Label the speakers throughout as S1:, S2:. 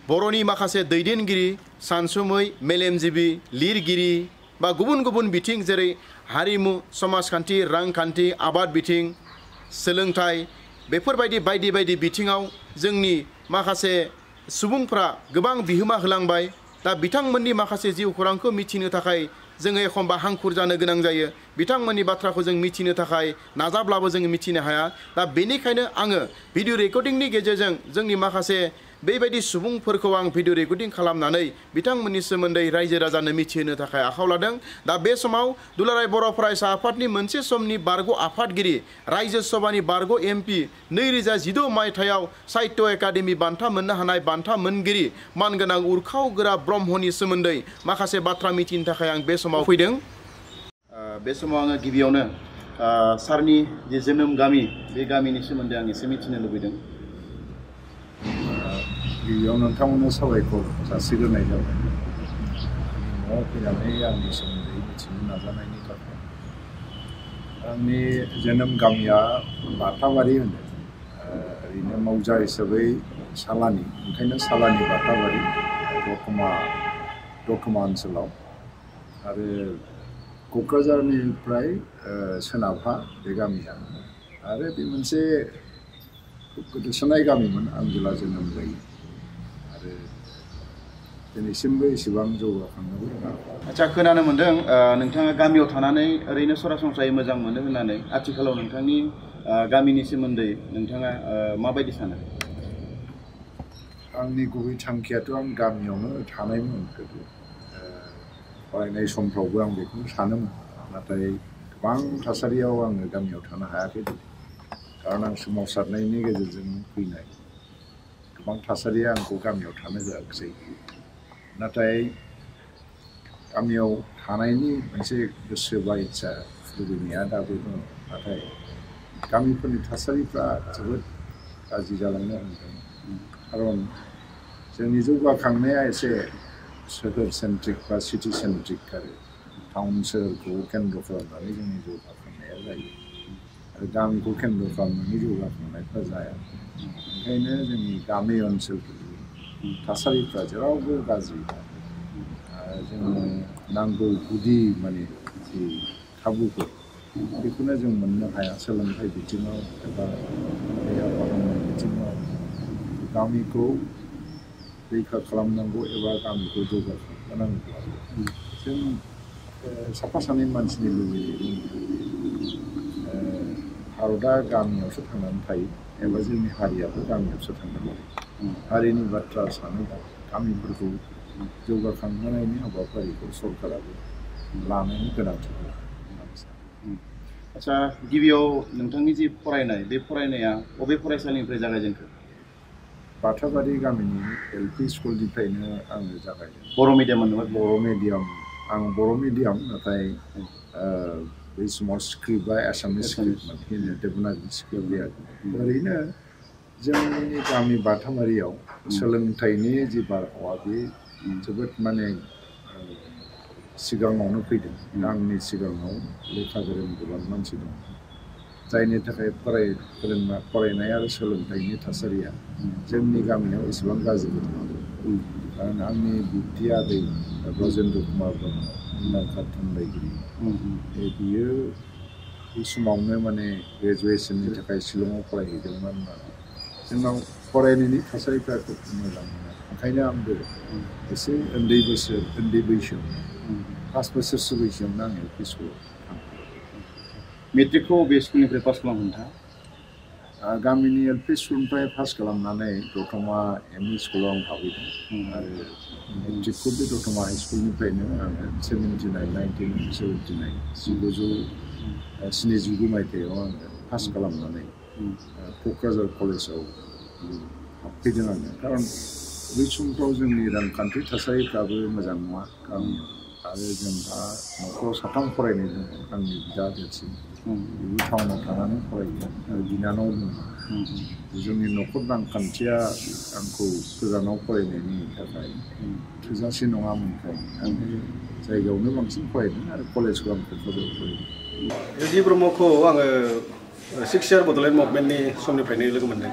S1: बर'नि माखासे दैदेनगिरि सानसुमै मेलेमजिबि लिरगिरि बा गुबुन गुबुन बिथिं जेरै हारिमु समाजखान्थि रांखान्थि आबाद बिथिं सोलोंथाइ बेफोरबायदि बायदि बायदि बिथिङाव जोंनि माखासे सुबुंफ्रा गोबां बिहोमा होलांबाय दा बिथांमोननि माखासे जिउ खौरांखौ मिथिनो थाखाय जोङो एखनबा हांखुर जानो गोनां जायो बिथांमोननि बाथ्राखौ जों मिथिनो थाखाय नाजाब्लाबो जों मिथिनो हाया दा बेनिखायनो आङो भिडिअ रेकर्डिंनि गेजेरजों जोंनि माखासे बेबायदि सुबुंफोरखौ आं भिडिअ रेकर्डिं खालामनानै बिथांमोननि सोमोन्दै रायजो राजानो मिथिहोनो थाखाय आखायाव लादों दा बे समाव दुलाराय बर' फरायसा आफादनि मोनसे समनि बारग' आफादगिरि रायजो सभानि बारग' MP 2016 मायथाइयाव साहित्य एकाडेमि बान्था मोननो हानाय बान्था मोनगिरि मानगोनां उरखाव गोरा ब्रह्मनि सोमोन्दै माखासे बाथ्रा मिथिनो थाखाय आं बे समाव फैदों बे समाव आङो गिबियावनो सारनि जे जोनोम गामि बे गामिनि सोमोन्दै आं एसे मिथिनो लुबैदों
S2: गिबियाव नोंथांमोननो साबायखर जासिग्रोनाय जाबाय न'आव फैनानै आंनि सोमोन्दै मिथिनो नाजानायनि थाखाय आंनि जोनोम गामिया बाथाबारि होनो ओरैनो मौजा हिसाबै सालानि ओंखायनो सालानि बाथाबारि दतमा ओनसोलाव आरो क'क्राझारनिफ्राय सोनाबहा बे गामिया आरो बे मोनसे गोदोसोनाय गामिमोन आं जेला जोनोम जायो आरो दिनैसिमबो एसेबां जौगाखांनोबो
S1: आच्छा खोनानो मोन्दों नोंथाङा गामियाव थानानै ओरैनो सरासनस्रायै मोजां मोनो होननानै आथिखालाव नोंथांनि गामिनि सोमोन्दै नोंथाङा माबायदि सानो
S2: आंनि गुबै थांखियाथ' आं गामियावनो थानायमोन गोदो फरायनाय समफ्रावबो आं बेखौनो सानोमोन नाथाय गोबां थासारियाव आङो गामियाव थानो हायाखै खारन आं सोमावसारनायनि गेजेरजों फैनाय गोबां थासारिया आंखौ गामियाव थानो होआखिसै नाथाय गामियाव थानायनि मोनसे गोसो बा इच्छा लुबैनाया दाबो दङ नाथाय गामिफोरनि थासारिफ्रा जोबोद गाज्रि जालांनो हमदों खारन जोंनि जौगाखांनाया एसे सोहोर सेन्ट्रिक बा सिटि सेन्ट्रिक आरो टाउन सोहोरखौ केन्द्र खालामनानै जोंनि जौगाखांनाया जायो आरो गामिखौ केन्द्र खालामनानै जौगाखांनायफ्रा जाया ओंखायनो जोंनि गामि ओनसोलफोरनि थासारिफ्रा जेरावबो गाज्रि जोंनो नांगौ गुदि माने जि खाबुफोर बेखौनो जों मोननो हाया सोलोंथाइ बिथिङाव एबा देहा फाहामनाय बिथिङाव गामिखौ रैखा खालामनांगौ एबा गामिखौ जौगाखांहोनांगौ जों साफा सानै मानसिनि लुबैनाय भारतआ गामियावसो थांनानै थायो एबा जोंनि हारियाबो गामियावसो थांनानै थायो हारिनि बाथ्रा सानोबा गामिफोरखौ जौगाखांहोनायनि हाबाफारिखौ सरकाराबो लानायनि गोनांथि दं
S1: आच्छा गिबियाव नोंथांनि जि फरायनाय बे फरायनाया बबे फरायसालिनिफ्राय जागायजेनखो
S2: बाथाबारि गामिनि LP स्कुलनिफ्रायनो आङो जागायदों
S1: बर' मिडियाममोन नामा
S2: बर' मिडियाम आं बर' मिडियाम नाथाय बै समाव स्क्रिप्टआ एसामिस स्क्रिप्टमोन हिन्दी देबनागरि स्क्रिप्ट गैया ओरैनो जोंनि गामि बाथाबारियाव सोलोंथाइनि जि बारहावा बे जोबोद माने सिगाङावनो फैदों आंनि सिगाङाव लेखा गोरों गोबां मानसि दं जायनि थाखाय फरायनाय आरो सोलोंथाइनि थासारिया जोंनि गामियाव एसेबां गाज्रि नङामोन खारन आंनि बिबथि आदै ब्रजेन्द्र कुमार ब्रह्म मुंदांखा थुनलाइगिरि बियो बे समावनो माने ग्रेजुवेसननि थाखाय शिलंआव फरायहैदोंमोन जोंनाव फरायनायनि थासारिफ्रा खोब मोजां मोनो ओंखायनो आंबो एसे उन्दै बैसोआव 5 बोसोरसो बैसोआवनो आं LP स्कुलाव
S1: मेट्रिकखौ बे स्कुलनिफ्राय पास खालामनो नोंथाङा
S2: गामिनि LP स्कुलनिफ्राय पास खालामनानै दतमा ME स्कुलाव आं हाबहैदों आरो मेट्रिकखौ बे दतमा हाइ स्कुलनिफ्रायनो आङो 1979 मायथाइयाव आङो पास खालामनानै क'क्राझार कलेजाव हाबफैदों आङो खारन बै समफ्राव जोंनि रांखान्थि थासारिफ्राबो मोजां नङा गामियाव आरो जोंहा न'खराव साथाम फरायनाय दङ आंनि बिदा देरसिन बेबो टाउनाव थानानै फरायो आरो बिनानाव दङ जोंनि न'खर रांखान्थिया आंखौ गोजानाव फरायनायनि थाखाय थोजासे नङामोनखाय आङो जायगायावनो बांसिन फरायदों आरो कलेजखौ आं क'क्राझाराव फरायदों
S3: UG ब्रह्मखौ आङो 6 इयार बड'लेण्ड मुभमेन्टनि समनिफ्रायनो लोगो मोन्दों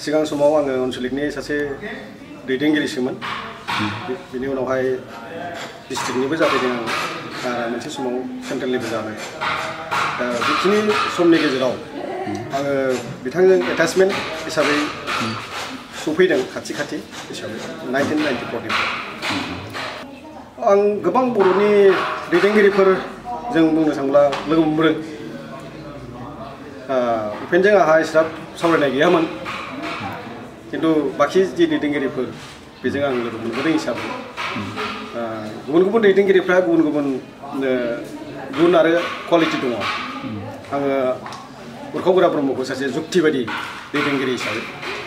S3: सिगां समाव आङो आनसलिकनि सासे दैदेनगिरिसोमोन बिनि उनावहाय डिस्ट्रिक्टनिबो जाफैदों आं मोनसे समाव सेन्ट्रेलनिबो जाबाय दा बेखिनि समनि गेजेराव आङो बिथांजों एटाचमेन्ट हिसाबै सफैदों खाथि हिसाबै 1994 आं गोबां बर'नि दैदेनगिरिफोर जों बुंनो थांब्ला लोगो मोनबोदों उपेनजों आंहा एसेबां सावरायनाय गैयामोन किन्तु बाखि जि दैदेनगिरिफोर बेजों आं लोगो मोनबोदों हिसाबै गुबुन गुबुन दैदेनगिरिफ्रा गुबुन गुबुन गुन आरो क्वालिटि दङ आङो उरखावगोरा ब्रह्मखौ सासे जुक्ति बायदि दैदेनगिरि हिसाबै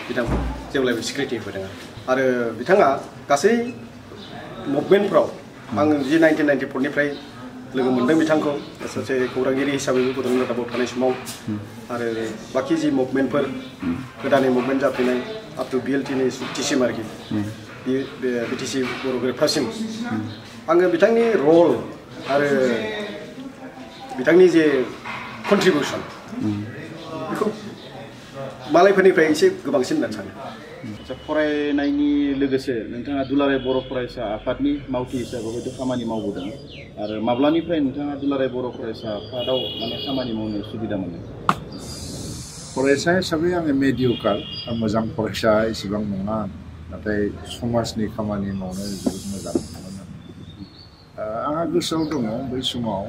S3: बिथांखौ जेब्लायबो सिक्रिटि होदों आरो बिथाङा गासै मुभमेन्टफ्राव आं जि 1994 निफ्राय लोगो मोनदों बिथांखौ सासे खौरांगिरि हिसाबैबो बड'लेण्ड रादाबाव थानाय समाव आरो बाखि जि मुभमेन्टफोर गोदानै मुभमेन्ट जाफैनाय आप टु बिएलटिनि सुक्तिसिम आरोखि बिटिसि बर' ग्रेप्टसिम आङो बिथांनि रल आरो बिथांनि जे कन्ट्रिबिउसन बेखौ मालायफोरनिफ्राय एसे गोबांसिन होननानै सानो
S1: फरायनायनि लोगोसे नोंथाङा दुलाराय बर' फरायसा आफादनि मावथि हिसाबै हयथ' खामानि मावबोदों आरो माब्लानिफ्राय नोंथाङा दुलाराय बर' फरायसा आफादाव माने खामानि मावनो सुबिदा मोनदों
S2: फरायसा हिसाबै आङो मेडियकार मोजां फरायसा एसेबां नङा नाथाय समाजनि खामानि मावनो जोबोद मोजां मोनोमोन आंहा गोसोआव दङ बै समाव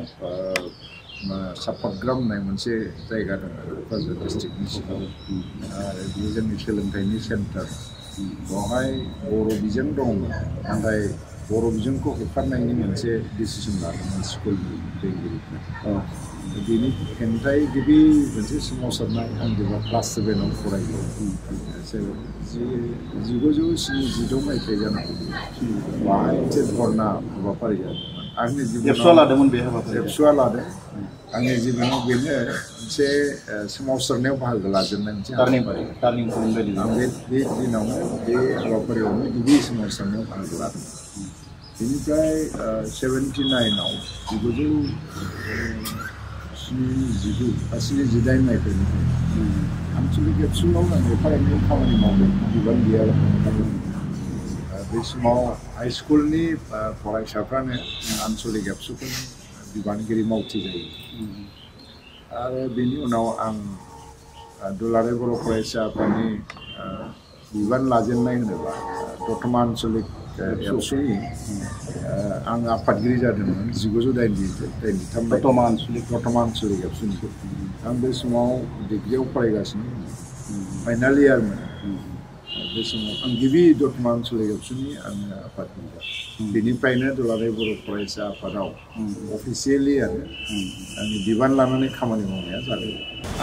S2: सापातग्राम होननाय मोनसे जायगा दङ क'क्राझार डिस्ट्रिक्टनि सिङाव आरो बेयो जोंनि सोलोंथाइनि सेन्टार बेवहाय बर' बिजों दंमोन नाथाय बर' बिजोंखौ होखारनायनि मोनसे डिसिसन लादोंमोन स्कुलनि दैदेनगिरिफ्रा बेनि हेंथायै गिबि मोनसे सोमावसारनाय आं जेब्ला क्लास 7 आव फरायो 1972 मायथाइ जानांगौ बेवहाय मोनसे धर्ना हाबाफारि जादोंमोन आंनि
S1: एबसुआ लादोंमोन बे हाबाफारि
S2: एबसुआ लादों आंनि जिबनाव बेनो मोनसे सोमावसारनायाव बाहागो लाजेननाय मोनसे
S1: टार्निं पइन्ट बायदि
S2: आं बे दिनावनो बे हाबाफारियावनो गिबि सोमावसारनायाव बाहागो लादों बेनिफ्राय 79 आव 1978 मायथाइनिफ्राय आनसलिक एबसुआव आं एफा एनै खामानि मावदों बिबान गैयाब्लाबो बे समाव हाइ स्कुलनि फरायसाफ्रानो आनसलिक एबसुफोरनि बिबानगिरि मावथि जायो आरो बेनि उनाव आं दुलाराय बर' फरायसा आफादनि बिबान लाजेननाय होनोब्ला दतमा आनसलिक एबसुनि आं आफादगिरि जादोंमोन 1983 दतमा आनसलिक एबसुनिखौ आं बे समाव डिग्रियाव फरायगासिनो फाइनाल इयारमोन बे समाव आं गिबि दतमा आनसलिक एबसुनि आङो आफादगिरि बेनिफ्रायनो दुलाराय बर' फरायसा आफादाव अफिसियेलि आरो आंनि बिबान लानानै खामानि मावनाया जादों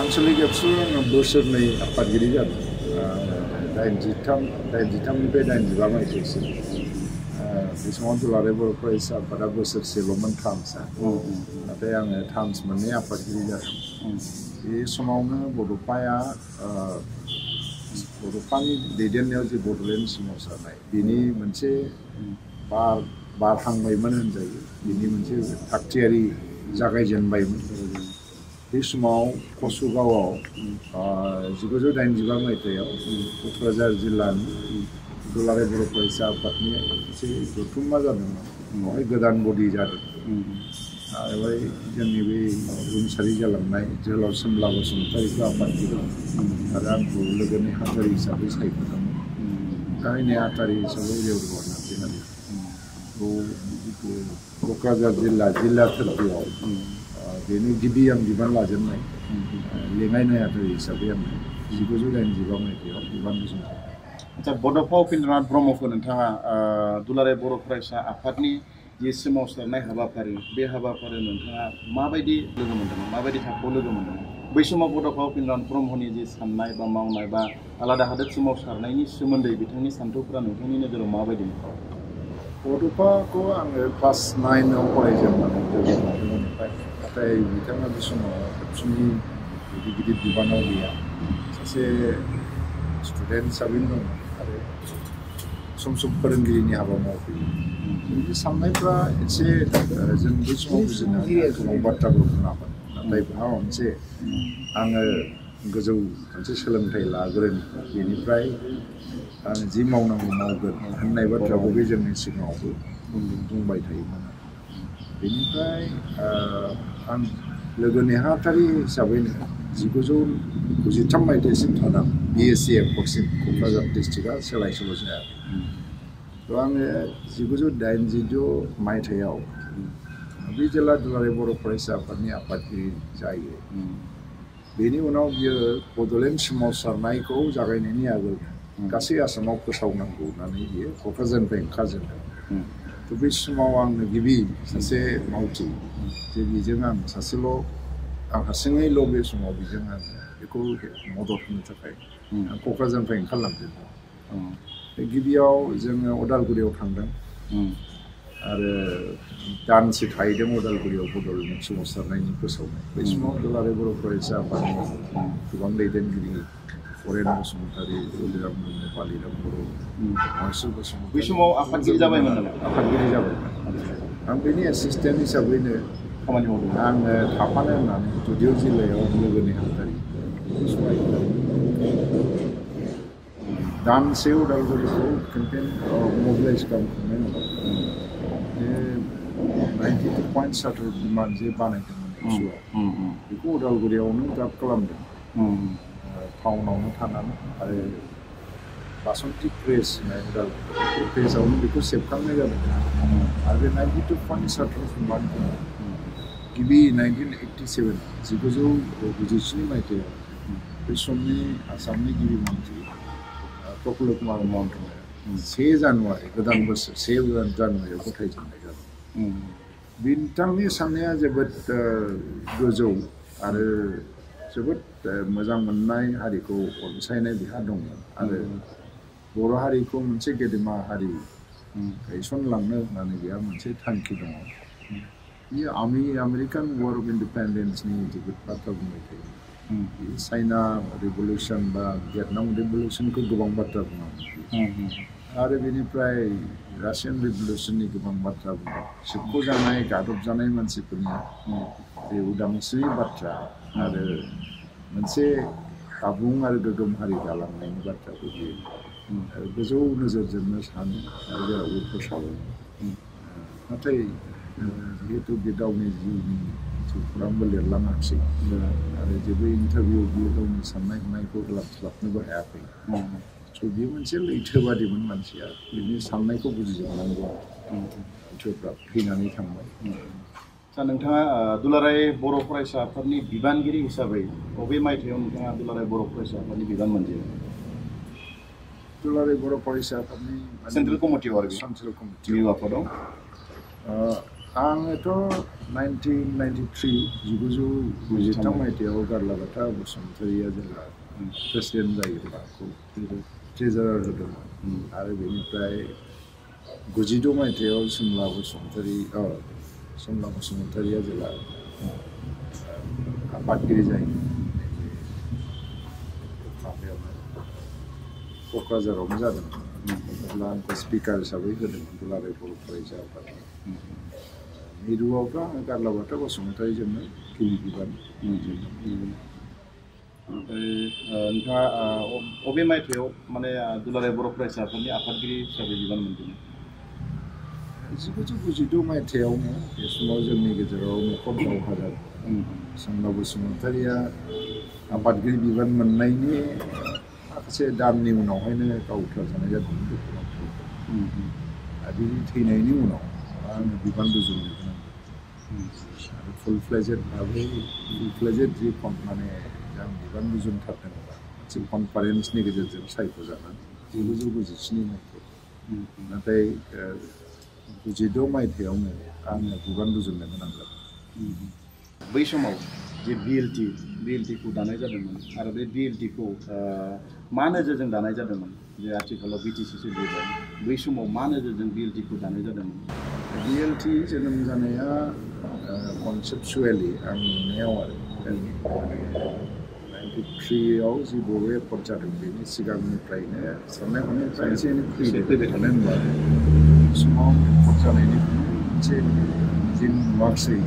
S2: आनसलिक एबसुआव आङो बोसोरनै आफादगिरि जादों 83निफ्राय 95 मायथाइसिम बे समाव दुलाराय बर' फरायसा आफादा बोसोरसेल'मोन टार्मसा नाथाय आङो टार्मस मोननै आफादगिरि जादों बे समावनो बड'फानि दैदेननायाव जे बड'लेण्ड सोमावसारनाय बेनि मोनसे बारहांबायमोन होनजायो बेनि मोनसे थागथियारि जागायजेनबायमोन बे समाव कसुगावआव 1985 मायथाइयाव क'क्राझार जिल्लानि दुलाराय बर' फरायसा आफादनि मोनसे जथुम्मा जादोंमोन बेवहाय गोदान बडि जादों आरो बेवहाय जोंनि बे रुंसारि जालांनाय जोहोलाव सोमब्ला बसुमतारीखौ आफादगिरि आरो आंखौ लोगोनि हाथारि हिसाबै सायख'दोंमोन गाहायनि हाथारि हिसाबै रेवदुवार नार्जारि क'क्राझार जिल्ला थोरफोआव बेनो गिबि आं बिबान लाजेननाय लेङाइनाय हाथारि हिसाबै आं 1985 मायथाइयाव बिबान थिसनजादों
S1: आচ্ছা बड'फा उपेन्द्रनाथ ब्रह्मखौ नोंथाङा दुलाराय बर' फरायसा आफादनि जि सोमावसारनाय हाबाफारि बे हाबाफारियाव नोंथाङा माबायदि लोगो मोन्दोंमोन माबायदि थाखोआव लोगो मोन्दोंमोन बै समाव बड'फा उपेन्द्रनाथ ब्रह्मनि जि साननाय बा मावनाय बा आलादा हादोर सोमावसारनायनि सोमोन्दै बिथांनि सान्थौफोरा नोंथांनि नोजोराव माबायदि
S2: बड'फाखौ आङो क्लास 9 आव फरायजेननानै लोगोनिफ्राय नाथाय बिथाङा बे समाव एबसुनि गिदिर बिबानाव गैया सासे स्टुडेन्ट हिसाबैनो दङ आरो सम फोरोंगिरिनि हाबा मावफैयो बिनि साननायफ्रा एसे जों बै समाव बुजिनो गोबां बाथ्राफोर बुङामोन नाथाय बेहा मोनसे आङो गोजौ मोनसे सोलोंथाइ लाग्रोन बेनिफ्राय आं जि मावनांगौ मावगोन होननाय बाथ्राखौ बे जोंनि सिगाङावबो बुंबाय थायोमोन बेनिफ्राय आं लोगो नेहाथारि हिसाबैनो 1993 मायथाइसिम थादों BSc एफर्डसिम क'क्राझार डिस्ट्रिक्टआ सोलाय सोल' जायाखै थ' आङो 1986 मायथाइयाव बे जिल्ला दुलाराय बर' फरायसा आफादनि आफादगिरि जायो बेनि उनाव बियो बड'लेण्ड सोमावसारनायखौ जागायनायनि आगोल गासै आसामाव फोसावनांगौ होननानै बियो क'क्राझारनिफ्राय ओंखारजेनदों थ' बे समाव आंनो गिबि सासे मावथि जे बेजों आं सासेल' आं हारसिङैल' बे समाव बेजों आं बेखौ मदद होनो थाखाय आं क'क्राझारनिफ्राय ओंखारलांजेनदों गिबियाव जोङो अदालगुरियाव थांदों आरो दानसे थाहैदों अदालगुरियाव बड'लेण्ड सोमावसारनायनि फोसावनाय बै समाव दुलाराय बर' फरायसा आफादनि गोबां दैदेनगिरि फरेन बसुमतारी उदिराम ब्रह्म बालिराम बर' मार्शेल बसुमतारी
S1: बै समाव आफादगिरि जाबायमोन नामा
S2: आफादगिरि जाबायमोन आं बेनि एसिस्टेन्ट हिसाबैनो
S1: खामानि मावदों
S2: आङो थाफानो होननानै जुदिअ जिल्लायाव लोगो नेहाथारि दानसे उदालगुरिखौ केम्पेन मबिलाइज खालामखांनायनि उनाव 92 पइन्ट सार्टार डिमान्ड जे बानायदोंमोन एबसुआव बेखौ उदालगुरियावनो ड्राफ्ट खालामदों टाउनावनो थानानै आरो बासन्ति प्रेस होननाय उदालगुरि प्रेसआवनो बेखौ सेबखांनाय जादों आरो बे 92 पइन्ट सार्टार डिमान्डखौ गिबि 1997 मायथाइयाव बे समनि आसामनि गिबि मन्थ्रि प्रफुल्ल कुमार महन्तनो 1 जानुवारि गोदान बोसोर 1 जानुवारियाव गथायजेननाय जादों बिथांनि साननाया जोबोद गोजौ आरो जोबोद मोजां मोननाय हारिखौ अनसायनाय बिहा दंमोन आरो बर' हारिखौ मोनसे गेदेमा हारि गायसनलांनो होननानै बिहा मोनसे थांखि दङ बियो आमेरिकान वार अफ इन्डिपेन्डेन्सनि जोबोद बाथ्रा बुंबाय थायो चाइना रिभलिउसन बा भियेटनाम रिभलिउसनखौ गोबां बाथ्रा बुङामोन आरो बेनिफ्राय रासियान रिभलिउसननि गोबां बाथ्रा बुङो सेबख'जानाय गादबजानाय मानसिफोरनि बे उदांस्रि बाथ्रा आरो मोनसे आबुं आरो गोगोम हारि दालांनायनि बाथ्राखौ बियो गोजौ नोजोरजोंनो सानो आरो जेरावबो फोसावो नाथाय जिहेतु बे गावनि जिउनि खौरांबो लिरलाङाखिसै आरो जेबो इन्टारभिउ बियो गावनि साननाय हनायखौ लाबनोबो हायाखै स' बियो मोनसे लैथोबादिमोन मानसिया बिनि साननायखौ बुजिजोबनांगौ लैथोफ्रा फैनानै थांबाय
S1: दा नोंथाङा दुलाराय बर' फरायसा आफादनि बिबानगिरि हिसाबै बबे मायथाइयाव नोंथाङा दुलाराय बर' फरायसा आफादनि बिबान मोनजेनो
S2: दुलाराय बर' फरायसा आफादनि
S1: सेन्ट्रेल कमिटियाव आरो
S2: सेन्ट्रेल कमिटि
S1: आफादाव
S2: आङोथ' 1993 मायथाइयाव गारलाबाथा बसुमतारीया जेब्ला प्रेसिडेन्ट जायोब्ला ट्रेजारार होदोंमोन आरो बेनिफ्राय 92 मायथाइयाव सोमला बसुमतारीया जेब्ला आफादगिरि जायो क'क्राझारावनो जादों अब्ला आंखौ स्पिकार हिसाबै होदोंमोन दुलाराय बर' फरायसा आफादनि मिरुआवथ' आङो गारलाबाथा बसुमतारीजोंनो गिबि बिबान
S1: नोंथाङा बबे मायथाइयाव माने दुलाराय बर' फरायसा आफादनि आफादगिरि हिसाबै बिबान मोनदों
S2: 1992 मायथाइयावनो बे समाव जोंनि गेजेराव न'खर दावहा जादों सोमला बसुमतारीया आफादगिरि बिबान मोननायनि माखासे दाननि उनावहायनो गावथार जानाय जादोंमोन दुखुनांथाव आरो बिनि थैनायनि उनाव आङो बिबान रुजुननो गोनां आरो फुल फ्लेजेड जि माने आं बिबान रुजुनथारदोंबा मोनसे कनफारेन्सनि गेजेरजों सायख'जानानै 1997 मायथाइयाव नाथाय 92 मायथाइयावनो आङो बिबान रुजुननो गोनां जादों
S1: बै समाव जे बिएलटिखौ दानाय जादोंमोन आरो बे बिएलटिखौ मा नोजोरजों दानाय जादोंमोन जे आथिखालाव बिटिसि सोलिबाय बै समाव मा नोजोरजों बिएलटिखौ दानाय जादोंमोन
S2: बिएलटि जोनोम जानाया कनसेपसुवेलि आं नुनायाव आरो 93आव जि बर' एफर्ड जादों बेनि सिगांनिफ्रायनो साननाय हनायफ्रा एसे एनै फैबाय थानाय नुवा समाव एफर्ड जानायनि मोनसे दिन नुवाखिसै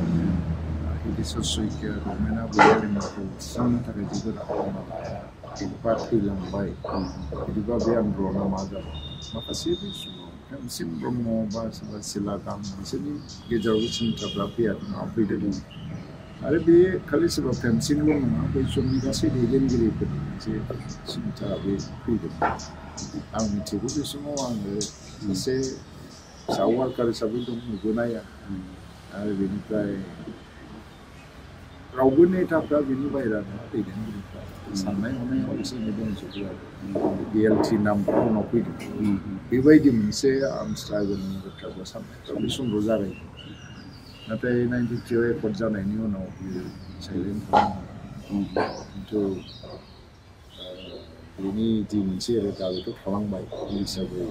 S2: Sahitya गभर्नमेन्टआ बे आरिमुखौ थिसननो थाखाय जोबोद आखायाव लाया बिदिबा थैलांबाय बिदिबा बे आन्दलना मा जाबाय माखासे बे समाव प्रेमसिं ब्रह्म बा सोरबा सिला गाम बिसोरनि गेजेरावबो सिन्थाफ्रा फैदों आरो बे खालि सोरबा प्रेमसिंल' नङा बै समनि गासै दैदेनगिरिफोरनि मोनसे सिन्था बे फैदों आं मिथिगौ बे समाव आङो सासे फिसा वार्कार हिसाबै दं नुबोनाया आरो बेनिफ्राय रावबो नेताफ्रा बेनि बाहेरा नङा दैदेनगिरिफ्रा साननाय हनायाव जोंनि दंजोबो आरो BLT नामफ्रा उनाव फैदों बेबायदि मोनसे आमस्ट्रागलनि बाथ्राखौ साननायफ्रा बे समल' जागायदों नाथाय 93 एकर्ड जानायनि उनाव बियो साइलेन्ट खालामो खिन्थु बेनि जि मोनसे रोदा बेथ' थालांबाय हिसाबै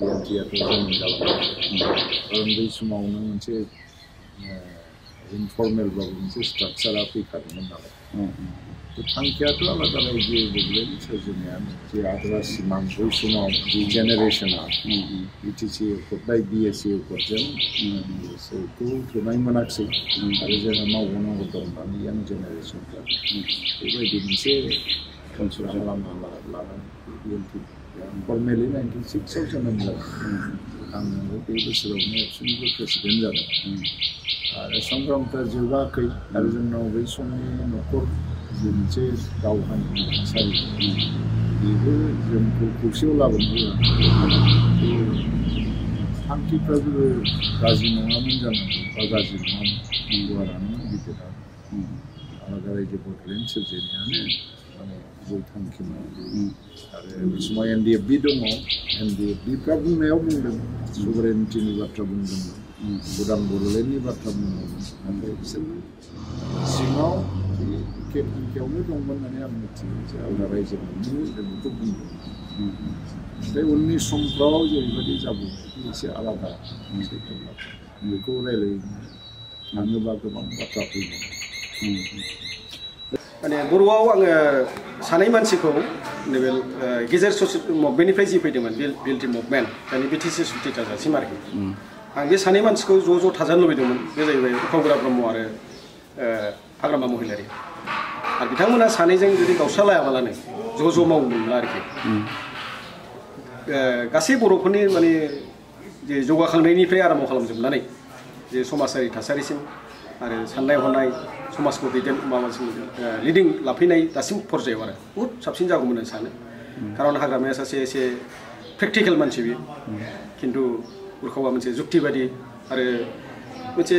S2: BLTआथ' जोनोम जालांबाय खारन बै समावनो मोनसे इनफर्मेलबाबो मोनसे स्ट्राक्चारा फैखादोंमोन नालाय थांखियाथ' आलादा रायजो गभर्नमेन्ट सोरजिनायानो जे आदिबासि मान बै समाव जि जेनेरेसना BTC एकर्ड बाय BSU एकर्डजों बिसोरखौ थुनाय मोनाखिसै आरो जोङो मावबावनांगौ दं होननानै यां जेनेरेसनफ्रा बेबायदि मोनसे कनसिडार खालामना लानानै BLT फर्मेलि 96आव जोनोम जादों आङो बे बोसोरावनो ABSUनिबो प्रेसिडेन्ट जादों आरो संग्रामफ्रा जोबाखै आरो जोंनाव बै समनि न'खर जि मोनसे दावहानि थासारि बेबो जोंखौ खौसेयाव लाबोनो थांखिफ्राबो गाज्रि नङामोन जानांगौ बा गाज्रि नङामोन गुवारानो गिदिरानो आलादा रायजो बड'लेण्ड सोरजिनायानो माने गुबै थांखिमोन आरो बे समाव NDFB दङ NDFBफ्रा बुंनायाव बुंदों सभारेन्टिनि बाथ्रा बुंदोंमोन गोदान बड'लेण्डनि बाथ्रा बुंदोंमोन नाथाय बिसोर सिङाव एखे थांखियावनो दंमोन होननानै आं मिथियो जे आलादा रायजो मोननो जों बेखौ बुंदों नाथाय उननि समफ्राव जेरैबायदि जाबोबाय एसे आलादा बेखौ रायलायनो थाङोबा गोबां बाथ्रा फैदों
S3: माने बर'आव आङो सानै मानसिखौ नैबे गेजेर ससे मुभमेन्टनिफ्राय जि फैदोंमोन BLT मुभमेन्ट दानि BTC सुक्ति थाजासिम आरोखि आं बे सानै मानसिखौ ज' थाजानो लुबैदोंमोन बे जाहैबाय उपेन्द्र ब्रह्म आरो हाग्रामा महिलारि आरो बिथांमोना सानैजों जुदि गावस्रालायाबालानो ज' मावोमोनब्ला आरोखि गासै बर'फोरनि माने जे जौगाखांनायनिफ्राय आराम्भ खालामजोबनानै जे समाजारि थासारिसिम आरो साननाय हनाय समाजखौ माबासिम लिडिं लाफैनाय दासिम पर्यायाव आरो बहुद साबसिन जागौमोन होनना सानो खारन हाग्रामाया सासे एसे प्रेक्टिकेल मानसि बियो खिन्थु उरखावा मोनसे जुक्तिबादि आरो मोनसे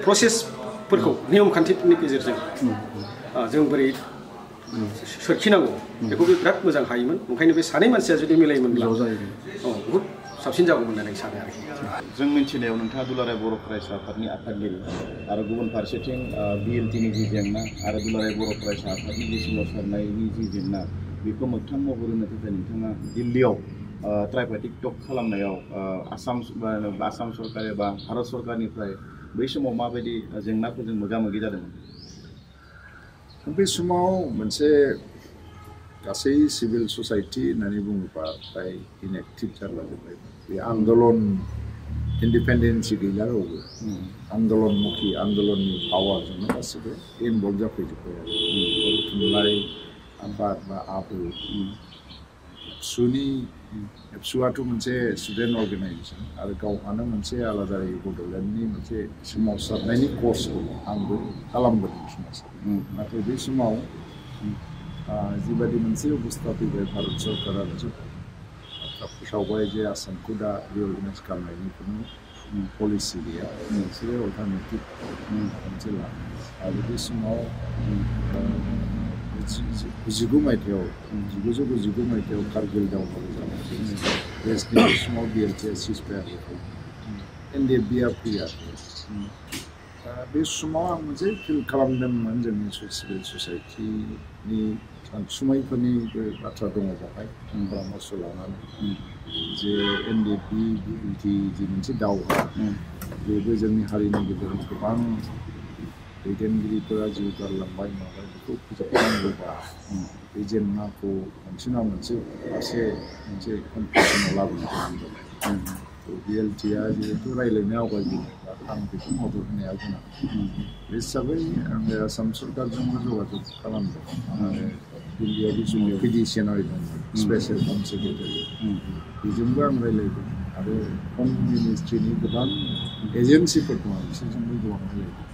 S3: प्रसेसफोरखौ नियम खान्थिफोरनि गेजेरजों जों बोरै सोरखिनांगौ बेखौ बिराद मोजां हायोमोन ओंखायनो बे सानै मानसिया जुदि मिलायोमोनब्ला बहुद साबसिन जागौमोन होननानै सानो आरोखि
S1: जों मिथिनायाव नोंथाङा दुलाराय बर' फरायसा आफादनि आफादगिरि आरो गुबुन फारसेथिं BLTनि जि जेंना आरो दुलाराय बर' फरायसा आफादनि जि सोमावसारनायनि जि जेंना बेखौ मोगथां महर होनो थाखाय नोंथाङा दिल्लीयाव ट्राइपार्टिक टक खालामनायाव आसाम सरकार एबा भारत सरकारनिफ्राय बै समाव माबायदि जेंनाफोरजों मोगा मोगि जादोंमोन
S2: बे समाव मोनसे गासै सिभिल ससाइटि होननानै बुङोबा फ्राय इनएक्टिभ जालाजोब्बाय बे आन्दलन इन्डिपेन्डेन्सि गैला रावबो आन्दलनमुखि आन्दलननि पावारजोंनो गासिबो इनभल्भ जाफैजोब्बाय आरो बर' थुनलाइ आफाद बा आबो एबसुआथ' मोनसे स्टुडेन्ट अर्गानाइजेसन आरो गावहानो मोनसे आलादा बड'लेण्डनि मोनसे सोमावसारनायनि कर्सखौ आंबो खालामबोदों सोमावसारनाय नाथाय बे समाव जिबायदि मोनसे अबस्था फैबाय भारत सरकारा मोनसे बाथ्रा फोसावबाय जे आसामखौ दा रिअर्गानाइज खालामनायनि खुनु पलिसि गैया मोनसे अल्टारनेटिभ मोनसे लानाय आरो बे समाव 1999 मायथाइयाव कारगिल दावहाबो जानाय वेस्टनि समाव BLTआ सिजफायारखौ NDFBआ फैयाखै बे समाव आं मोनसे फिल खालामदोंमोन जोंनि सिभिल ससाइटिनि सानसुमैफोरनिबो बाथ्रा दङ बेवहाय परामर्श लानानै जे NDFB BLT जि मोनसे दावहा बेबो जोंनि हारिनि गेजेराव गोबां दैदेनगिरिफोरा जिउ गारलांबाय माबाय बेखौ फोजोबनांगौबा बे जेंनाखौ मोनसे ना मोनसे मोनसे कनक्लुजनाव लाबोनो गोनां जाबाय BLT-आ जिहेतु रायज्लायनो आवगायबोदों आं बेखौ मदद होनाया गोनां बे हिसाबै आङो आसाम सरकारजोंबो जगाजग खालामदों आरो दिल्लीयाव बे समाव पिटिसनारि दंमोन स्पेसियेल हम सेक्रेटारि बेजोंबो आं रायज्लायदों आरो हम मिनिस्ट्रिनि गोबां एजेन्सिफोर दङ बिसोरजोंबो गोबां रायज्लायदों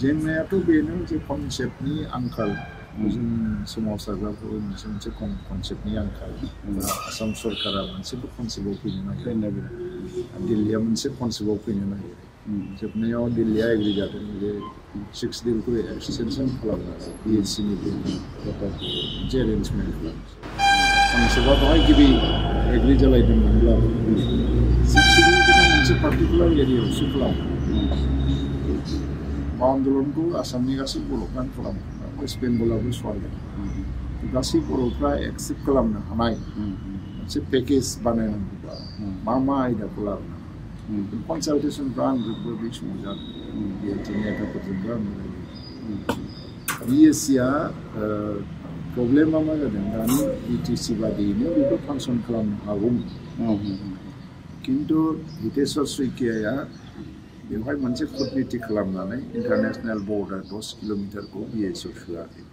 S2: जेंनायाथ' बेनो जे कनसेप्टनि आंखाल जों सोमावसारग्राफोर मोनसे कनसेप्टनि आंखाल आसाम सरकारा मोनसेबो कनसेप्टआव फैनो नागिरो दिल्लीया मोनसे कनसेप्टआव फैनो नागिरो जोबनायाव दिल्लीया एग्रि जादों जे 6 दिलखौ एक्सटेनसन खालामनानै BSCनि मोनसे एरेन्जमेन्ट खालामो कनसेप्टआ बेवहाय गिबि एग्रि जालायदोंमोनब्ला 6 दिलखौ मोनसे पार्टिकुलार एरियायावसो खालामो आन्दोलनखौ आसामनि गासै बर'फ्रानो खालामो वेस्ट बेंगलाबो सहायदों गासै बर'फ्रा एक्सेप्ट खालामनो हानाय मोनसे पेकेज बानायनांगौबा मा आयदाखौ लाबोनांगौ कनसालटेसनफ्रा आंजोंबो बे समाव जादों BLT नेताफोरजोंबो आं रायज्लायदों BSCआ प्रब्लेमा मा जादों दानि BTC बादियैनो बेखौ फांसन खालामनो हागौमोन खिन्थु हितेश्वर शइकियाया बेवहाय मोनसे कुटनीति खालामनानै इन्टारनेशनेल बर्डार 10 किल'मिटारखौ BSCआव सोआखै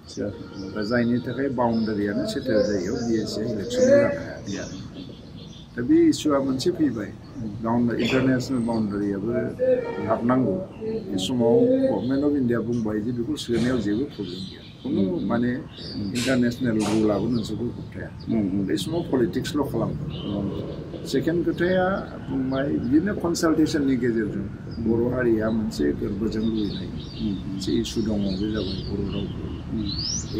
S2: दा जायनि थाखाय बाउन्डारियानो सेटेल जायो BSCआ इलेक्सन जानो हाया दा बे इस्युआ मोनसे फैबाय इन्टारनेशनेल बाउन्डारियाबो हाबनांगौ बे समाव गभर्नमेन्ट अफ इन्डिया बुंबाय जे बेखौ सोनायाव जेबो प्रब्लेम गैया खुनु माने इन्टारनेशनेल रुलाबो नोंसोरखौ होबथाया बे समाव पलिटिक्सल' खालामदों सेकेन्ड खोथाया बुंबाय बिदिनो कनसालटेसननि गेजेरजों बर' हारिया मोनसे गोरबोजों लुबैनाय मोनसे इस्यु दङ बे जाबाय बर' रावखौ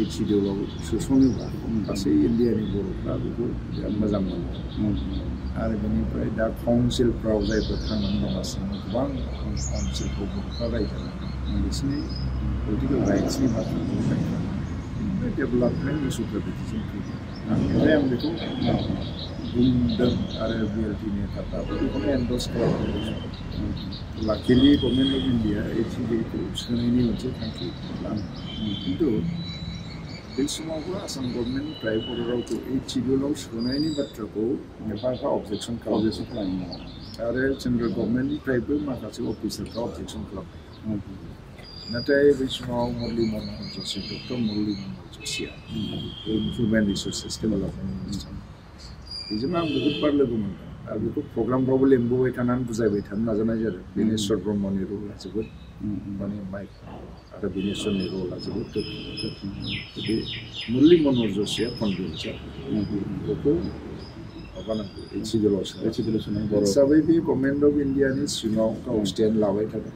S2: HCDआव सोसनोबा गासै इन्डियानि बर'फ्रा बेखौ बिराद मोजां मोनो आरो बेनिफ्राय दा काउन्सिलफ्राव जायफोर थांनानै दंगासिनो गोबां काउन्सिलफ्राव बर'फ्रा रायज्लायनानै बिसोरनि पलिटिकेल राइट्सनि बाथ्राखौ रायज्लायनानै डेभेलपमेन्ट इस्युफोर बिदिजों फैदों ओमफ्राय आं बेखौ बुंदों आरो BLT नेताफ्राबो बेखौनो एन्डर्स खालामदों लाकिलि गभर्नमेन्ट अफ इन्डिया HCDखौ सोनायनि मोनसे थांखि लादों खिन्थु बे समावबो आसाम गभर्नमेन्टनिफ्राय बर' रावखौ HCDआव सोनायनि बाथ्राखौ एफा अबजेक्सन खालामो आरो सेन्ट्रेल गभर्नमेन्टनिफ्रायबो माखासे अफिसारफ्रा अबजेक्सन खालामो नाथाय बै समाव मुरली मन'हर जशि डक्टर मुरली मन'हर जशिया ह्युमेन रिसोर्सेस डेभेलपमेन्ट मिनिस्टार बेजों आं बहुद बार लोगो मोनदों आरो बेखौ प्रग्रामफ्रावबो लेंबोबाय थानानै बुजायबाय थानो नाजानाय जादों बिनेश्वर ब्रह्मनि रला जोबोद माने माइक आरो बिनेश्वरनि रला जोबोद बे मुरली मन'हर जशिया कनभिन्स बेखौ माबानांगौ HCDआव सोनाय हिसाबै बे गभर्नमेन्ट अफ इन्डियानि सिङाव गाव स्टेन्ड लाबाय थादों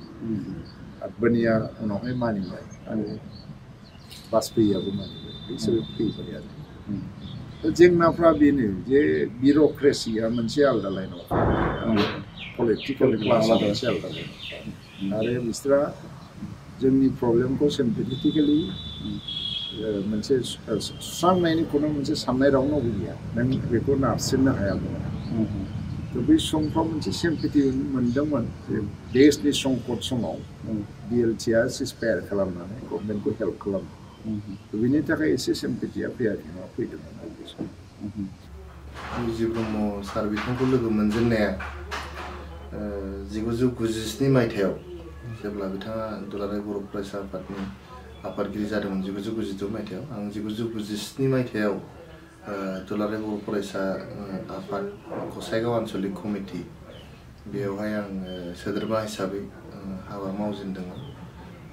S2: आदबानिया उनावहाय मानिबाय आरो बाजपेयीयाबो मानिबाय बिसोरो फैबाय आरो जेंनाफ्रा बेनो जे बिउर'क्रेसिया मोनसे आलादा लाइनाव पलिटिकेल क्लासआ मोनसे आलादा लाइनाव आरो बिसोरा जोंनि प्रब्लेमखौ सिम्पेथेटिकेलि मोनसे सुस्रांनायनि खुनु मोनसे साननाय रावनावबो गैया नों बेखौ नारसिननो हायामोन थ' बै समफ्राव मोनसे सिम्पेथि मोनदोंमोन जे देशनि संकट समाव BLTआ सिसफायार खालामनानै गभर्नमेन्टखौ हेल्प खालामो बेनि थाखाय एसे सिम्पेथिया फैयाखै नङा फैदोंमोन
S4: UG ब्रह्म सार बिथांखौ लोगो मोनजेननाया 1997 मायथाइयाव जेब्ला बिथाङा दुलाराय बर' फरायसा आफादनि आफादगिरि जादोंमोन 1992 मायथाइयाव आं 1997 मायथाइयाव दुलाराय बर' फरायसा आफाद गसाइगाव आन्चलिक कमिटि बेयावहाय आं सोद्रोमा हिसाबै हाबा मावजेनदोंमोन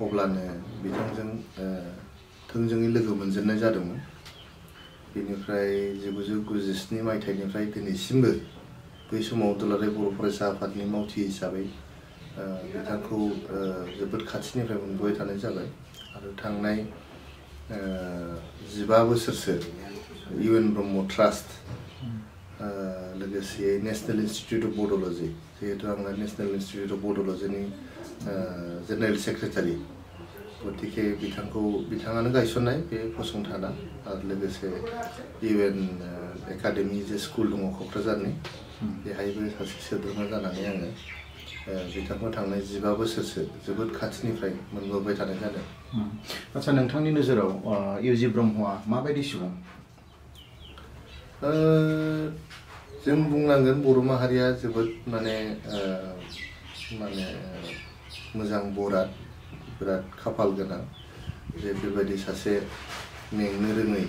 S4: अब्लानो बिथांजों थोंजोङै लोगो मोनजेननाय जादोंमोन बेनिफ्राय 1997 मायथाइनिफ्राय दिनैसिमबो बै समाव दुलाराय बर' फरायसा आफादनि मावथि हिसाबै बिथांखौ जोबोद खाथिनिफ्राय मोनबोबाय थानाय जाबाय आरो थांनाय 15 बोसोरसो UN ब्रह्म ट्रास्ट लोगोसे नेशनेल इन्स्टिटिउट अफ बड'लजि जिहेतु आंना नेशनेल इन्स्टिटिउट अफ बड'लजिनि जेनेरेल सेक्रेटारि गतिके बिथाङानो गायसननाय बे फसंथाना आरो लोगोसे UN एकाडेमि जे स्कुल दङ क'क्राझारनि बेहायबो सासे सोद्रोमा जानानै आङो बिथांखौ थांनाय 15 बोसोरसो जोबोद खाथिनिफ्राय मोनबोबाय थानाय जादों।
S1: आच्छा नोंथांनि नोजोराव UG ब्रह्मआ माबायदि सुबुं?
S4: जों बुंनांगोन बर' माहारिया जोबोद माने मोजां बराद बिराद खाफाल गोनां जे बेबायदि सासे मेंनो रोङै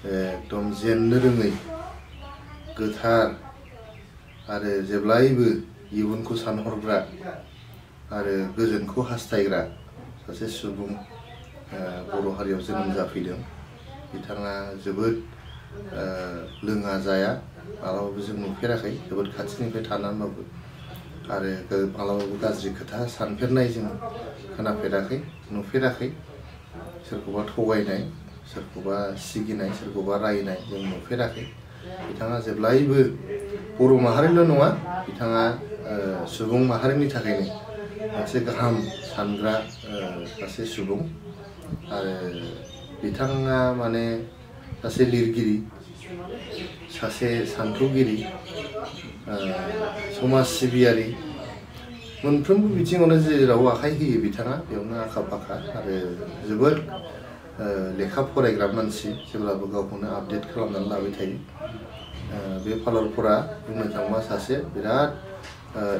S4: एकदम जेननो रोङै गोथार आरो जेब्लायबो इयुनखौ सानहरग्रा आरो गोजोनखौ हास्थायग्रा सासे सुबुं बर' हारियाव जोनोम जाफैदों। बिथाङा जोबोद लोङा जाया मालाबाबो जों नुफेराखै जोबोद खाथिनिफ्राय थानानैबाबो आरो मालाबाबो गाज्रि खोथा सानफेरनाय जों खोनाफेराखै नुफेराखै सोरखौबा थगायनाय सोरखौबा सिगिनाय सोरखौबा रायनाय जों नुफेराखै। बिथाङा जेब्लायबो बर' माहारिल' नङा बिथाङा सुबुं माहारिनि थाखायनो मोनसे गाहाम सानग्रा सासे सुबुं आरो बिथाङा माने सासे लिरगिरि सासे सानथौगिरि समाज सिबियारि मोनफ्रोमबो बिथिङावनो जेराव आखाइ होयो बिथाङा बेयावनो आखा फाखा आरो जोबोद लेखा फरायग्रा मानसि जेब्लाबो गावखौनो आपडेट खालामनानै लाबाय थायो। बे फालरफोरा बुंनो थाङोबा सासे बिराद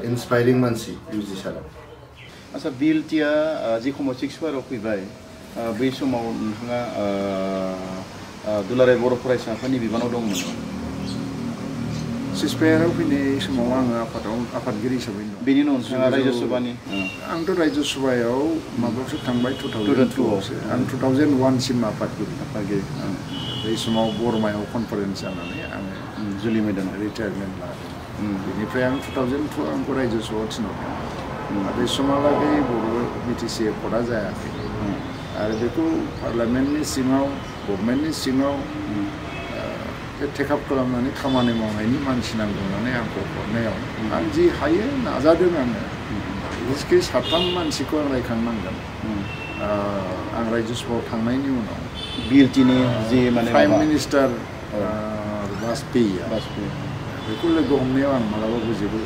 S4: इन्सपायरिं मानसि UG सारा।
S1: आच्छा बिएलटिआ जि समाव 6 बाराव फैबाय बै समाव नोंथाङा दुलाराय बर' फरायसा आफादनि बिबानाव दंमोन।
S2: सिसपायाराव फैनाय समाव आङो आफादगिरि हिसाबै दं।
S1: बेनि उनाव नोंथाङा रायजोसभानि
S2: आंथ' रायजोसभायाव माबायावसो थांबाय 2002आवसो आं 2001 सिम आफादगिरि बै समाव बरमायाव कनफारेन्स जानानै आङो
S1: जुलि मैदानाव
S2: रिटायारमेन्ट लादों। बेनिफ्राय आं 2002 आंखौ रायजोसभायाव थिनहरदों। बे समावलागै बर' BTC एकर्डआ जायाखै आरो बेखौ पार्लियामेन्टनि सिङाव गभर्नमेन्टनि सिङाव टेकआप खालामनानै खामानि मावनायनि मानसि नांगौ होननानै आंखौ हरनायाव आं जि हायो नाजादों आङो। बिसेसकै 7 मानसिखौ आं रायखांनांगोन। आं रायजोसभायाव थांनायनि उनाव
S1: बिएलटिनि जि माने
S2: प्राइम मिनिस्टार वाजपेयीआ बेखौ लोगो हमनायाव आं मालाबाबो जेबो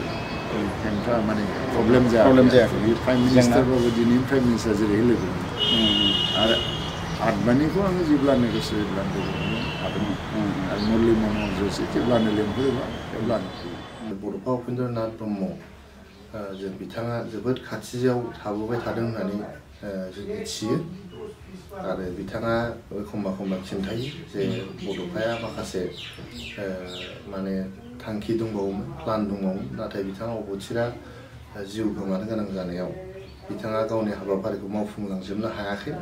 S2: हेंथा माने प्रब्लेम जायाखै। बे प्राइम मिनिस्टारबाबो दिनै प्राइम मिनिस्टार जेरै लोगो आरो आडबाणीखौ आङो जेब्लानो गोसो जेब्लानो लोगो हमनो हादोंमोन आरो मुरली मन'हर जोशी जेब्लानो लेंहरोबा अब्लानो
S4: बड'फा उपेन्द्रनाथ ब्रह्म जों बिथाङा जोबोद खाथियाव थाबोबाय थादों होननानै जों मिथियो आरो बिथाङा एखमबा खिन्थायो जे बड'फाया माखासे माने थांखि दंबावोमोन प्लान दंबावोमोन नाथाय बिथाङा अबथिरा जिउ गोमानो गोनां जानायाव बिथाङा गावनि हाबाफारिखौ मावफुंलांजोबनो हायाखै।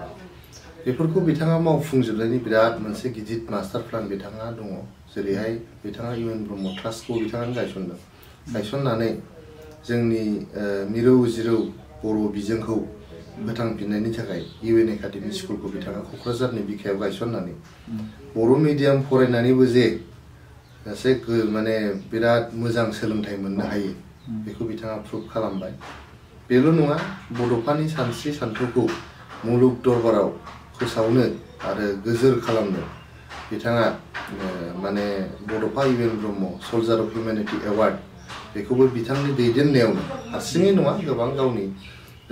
S4: बेफोरखौ बिथाङा मावफुंजोबनायनि बिराद मोनसे गिदिर मास्टार प्लान बिथाङा दङ। जेरैहाय बिथाङा UN ब्रह्म ट्रास्टखौ बिथाङानो गायसनदों। गायसननानै जोंनि मिरौ जिरौ बर' बिजोंखौ फोथांफिननायनि थाखाय UN एकाडेमि स्कुलखौ बिथाङा क'क्राझारनि बिखायाव गायसननानै बर' मिडियाम फरायनानैबो जे सासे माने बिराद मोजां सोलोंथाइ मोननो हायो बेखौ बिथाङा प्रुभ खालामबाय। बेल' नङा बड'फानि सानस्रि सानथौखौ मुलुग दरबाराव फोसावनो आरो गोजोर खालामनो बिथाङा माने बड'फा UN Brahma सल्जार of humanity award बेखौबो बिथांनि दैदेननायावनो हारसिङै नङा गोबां गावनि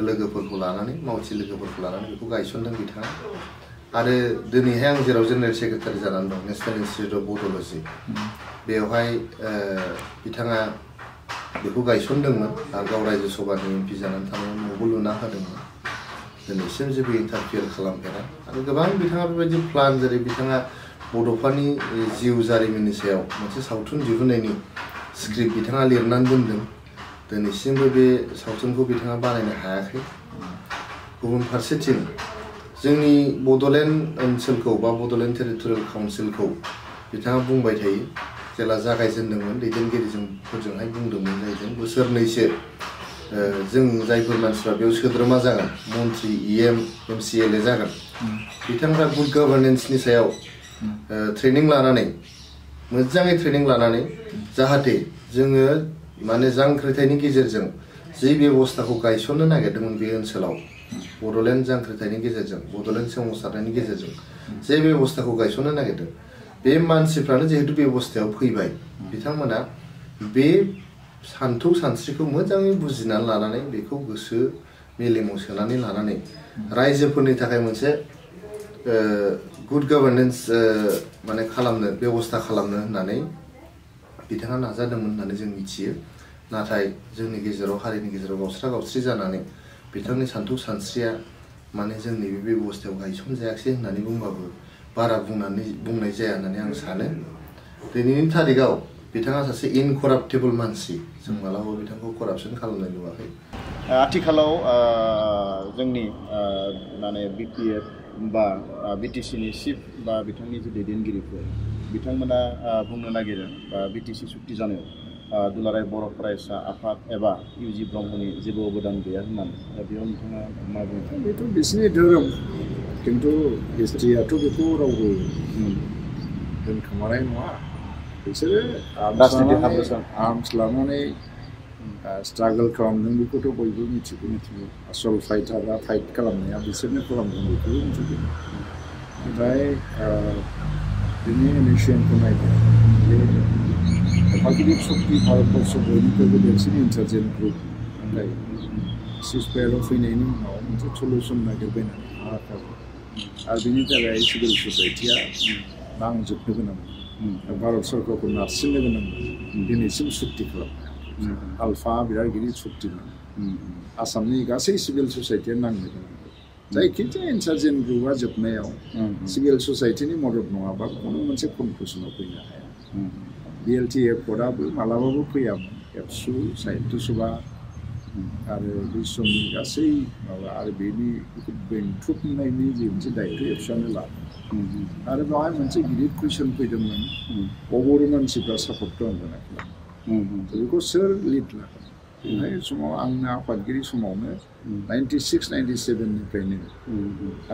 S4: लोगोफोरखौ लानानै मावथि लोगोफोरखौ लानानै बेखौ गायसनदों बिथाङा। आरो दिनैहाय आं जेराव जेनेरेल सेक्रेटारि जानानै दं नेसनेल इन्सटिटिउट अफ बड'लजि बेवहाय बिथाङा बेखौ गायसनदोंमोन आरो गाव रायजोसभानि MP जानानै थानायाव न'बो लुना होदोंमोन। दिनैसिम जेबो इन्टारफियार खालामफेरा आरो गोबां बिथाङा बेबायदि प्लान जेरै बिथाङा बड'फानि जिउ जारिमिननि सायाव मोनसे सावथुन दिहुननायनि स्क्रिप्ट बिथाङा लिरनानै दोनदों। दिनैसिमबो बे सावथुनखौ बिथाङा बानायनो हायाखै। गुबुन फारसेथिं जोंनि बड'लेण्ड ओनसोलखौ बा बड'लेण्ड टेरिटरियेल काउन्सिलखौ बिथाङा बुंबाय थायो जेला जागायजेनदोंमोन दैदेनगिरिफोरजोंहाय बुंदोंमोन जाहैदों बोसोरनैसो जों जायफोर मानसिफ्रा बेयाव सोद्रोमा जागोन मन्त्रि EM MCLA जागोन बिथांफ्रा गुड गभार्नेन्सनि सायाव ट्रेनिं लानानै मोजाङै ट्रेनिं लानानै जाहाथे जोङो माने जांख्रिथायनि गेजेरजों जि बेबस्थाखौ गायसननो नागिरदोंमोन बे ओनसोलाव बड'लेण्ड जांख्रिथायनि गेजेरजों बड'लेण्ड सोमावसारनायनि गेजेरजों जे बेबस्थाखौ गायसननो नागिरदों बे मानसिफ्रानो जिहेतु बेबस्थायाव फैबाय बिथांमोना बे सानथौ सानस्रिखौ मोजाङै बुजिनानै लानानै बेखौ गोसो मेलेमाव सोनानै लानानै रायजोफोरनि थाखाय मोनसे गुड गभार्नेन्स माने खालामनो बेबस्था खालामनो होननानै बिथाङा नाजादोंमोन होननानै जों मिथियो नाथाय जोंनि गेजेराव हारिनि गेजेराव गावस्रा गावस्रि जानानै बिथांनि सान्थौ सानस्रिया माने जोंनि बे बेबस्थायाव गायसनजायाखै होननानै बुंबाबो बारा बुंनाय जाया होननानै आं सानो दिनैनि थारिखआव बिथाङा सासे इनकराप्टेबल मानसि जों मालाबाबो बिथांखौ करापसन खालामनाय नुवाखै
S1: आथिखालाव जोंनि माने बिपिएफ बा बिटिसिनि चिफ बा बिथांनि जे दैदेनगिरिफोर बिथांमोना बुंनो नागिरो बा बिटिसि सुक्ति जानायाव दुलाराय बर' फरायसा आफाद एबा UG ब्रह्मनि जेबो अबदान गैया होननानै दा बेयाव नोंथाङा मा बुङो
S2: बेथ' बिसिनि धोरोम खिन्थु हिस्ट्रियाथ' बेखौ रावबो दोनखोमानाय नङा बिसोरो आर्मस लानानै स्ट्रागल खालामदों बेखौथ' बयबो मिथिगौ आसल फाइटारा फाइट खालामनाया बिसोरनो खालामदों बेखौबो मिथिगौ नाथाय दिनै इलेक्सनखौ नायदों बे आफादगिरि सक्ति भारतबर्ष बयनिख्रुइबो देरसिन इन्सार्जेन्ट ग्रुप नाथाय सिजफायाराव फैनायनि उनाव मोनसे सलुसन नागिरबायनानै हायाखै आरो बिनि थाखाय सिभिल ससाइटिया नांजोबनो गोनां भारत सरकारखौ नारसिननो गोनां दिनैसिम सुक्ति खालामो आलफा बिराद गिदिर सुक्तिमोन आसामनि गासै सिभिल ससाइटिया नांनो गोनां जायखिजाया इन्सार्जेन्ट ग्रुपआ जोबनायाव सिभिल ससाइटिनि मदद नङाबा खुनु मोनसे कनक्लुसनाव फैनो हाया BLT एकर्डआबो मालाबाबो फैयामोन ABSU साहित्य सभा आरो बै समनि गासै माबा आरो बेनि बेंथुमनायनि जे मोनसे दायित्व एबसुआनो लादों आरो बेवहाय मोनसे गिदिर कुइसन फैदोंमोन अबर मानसिफ्रा सापर्ट खालामदों बेखौ सोर लिड लागोन बेवहाय समाव आंनो आफादगिरि समावनो 96-97 निफ्रायनो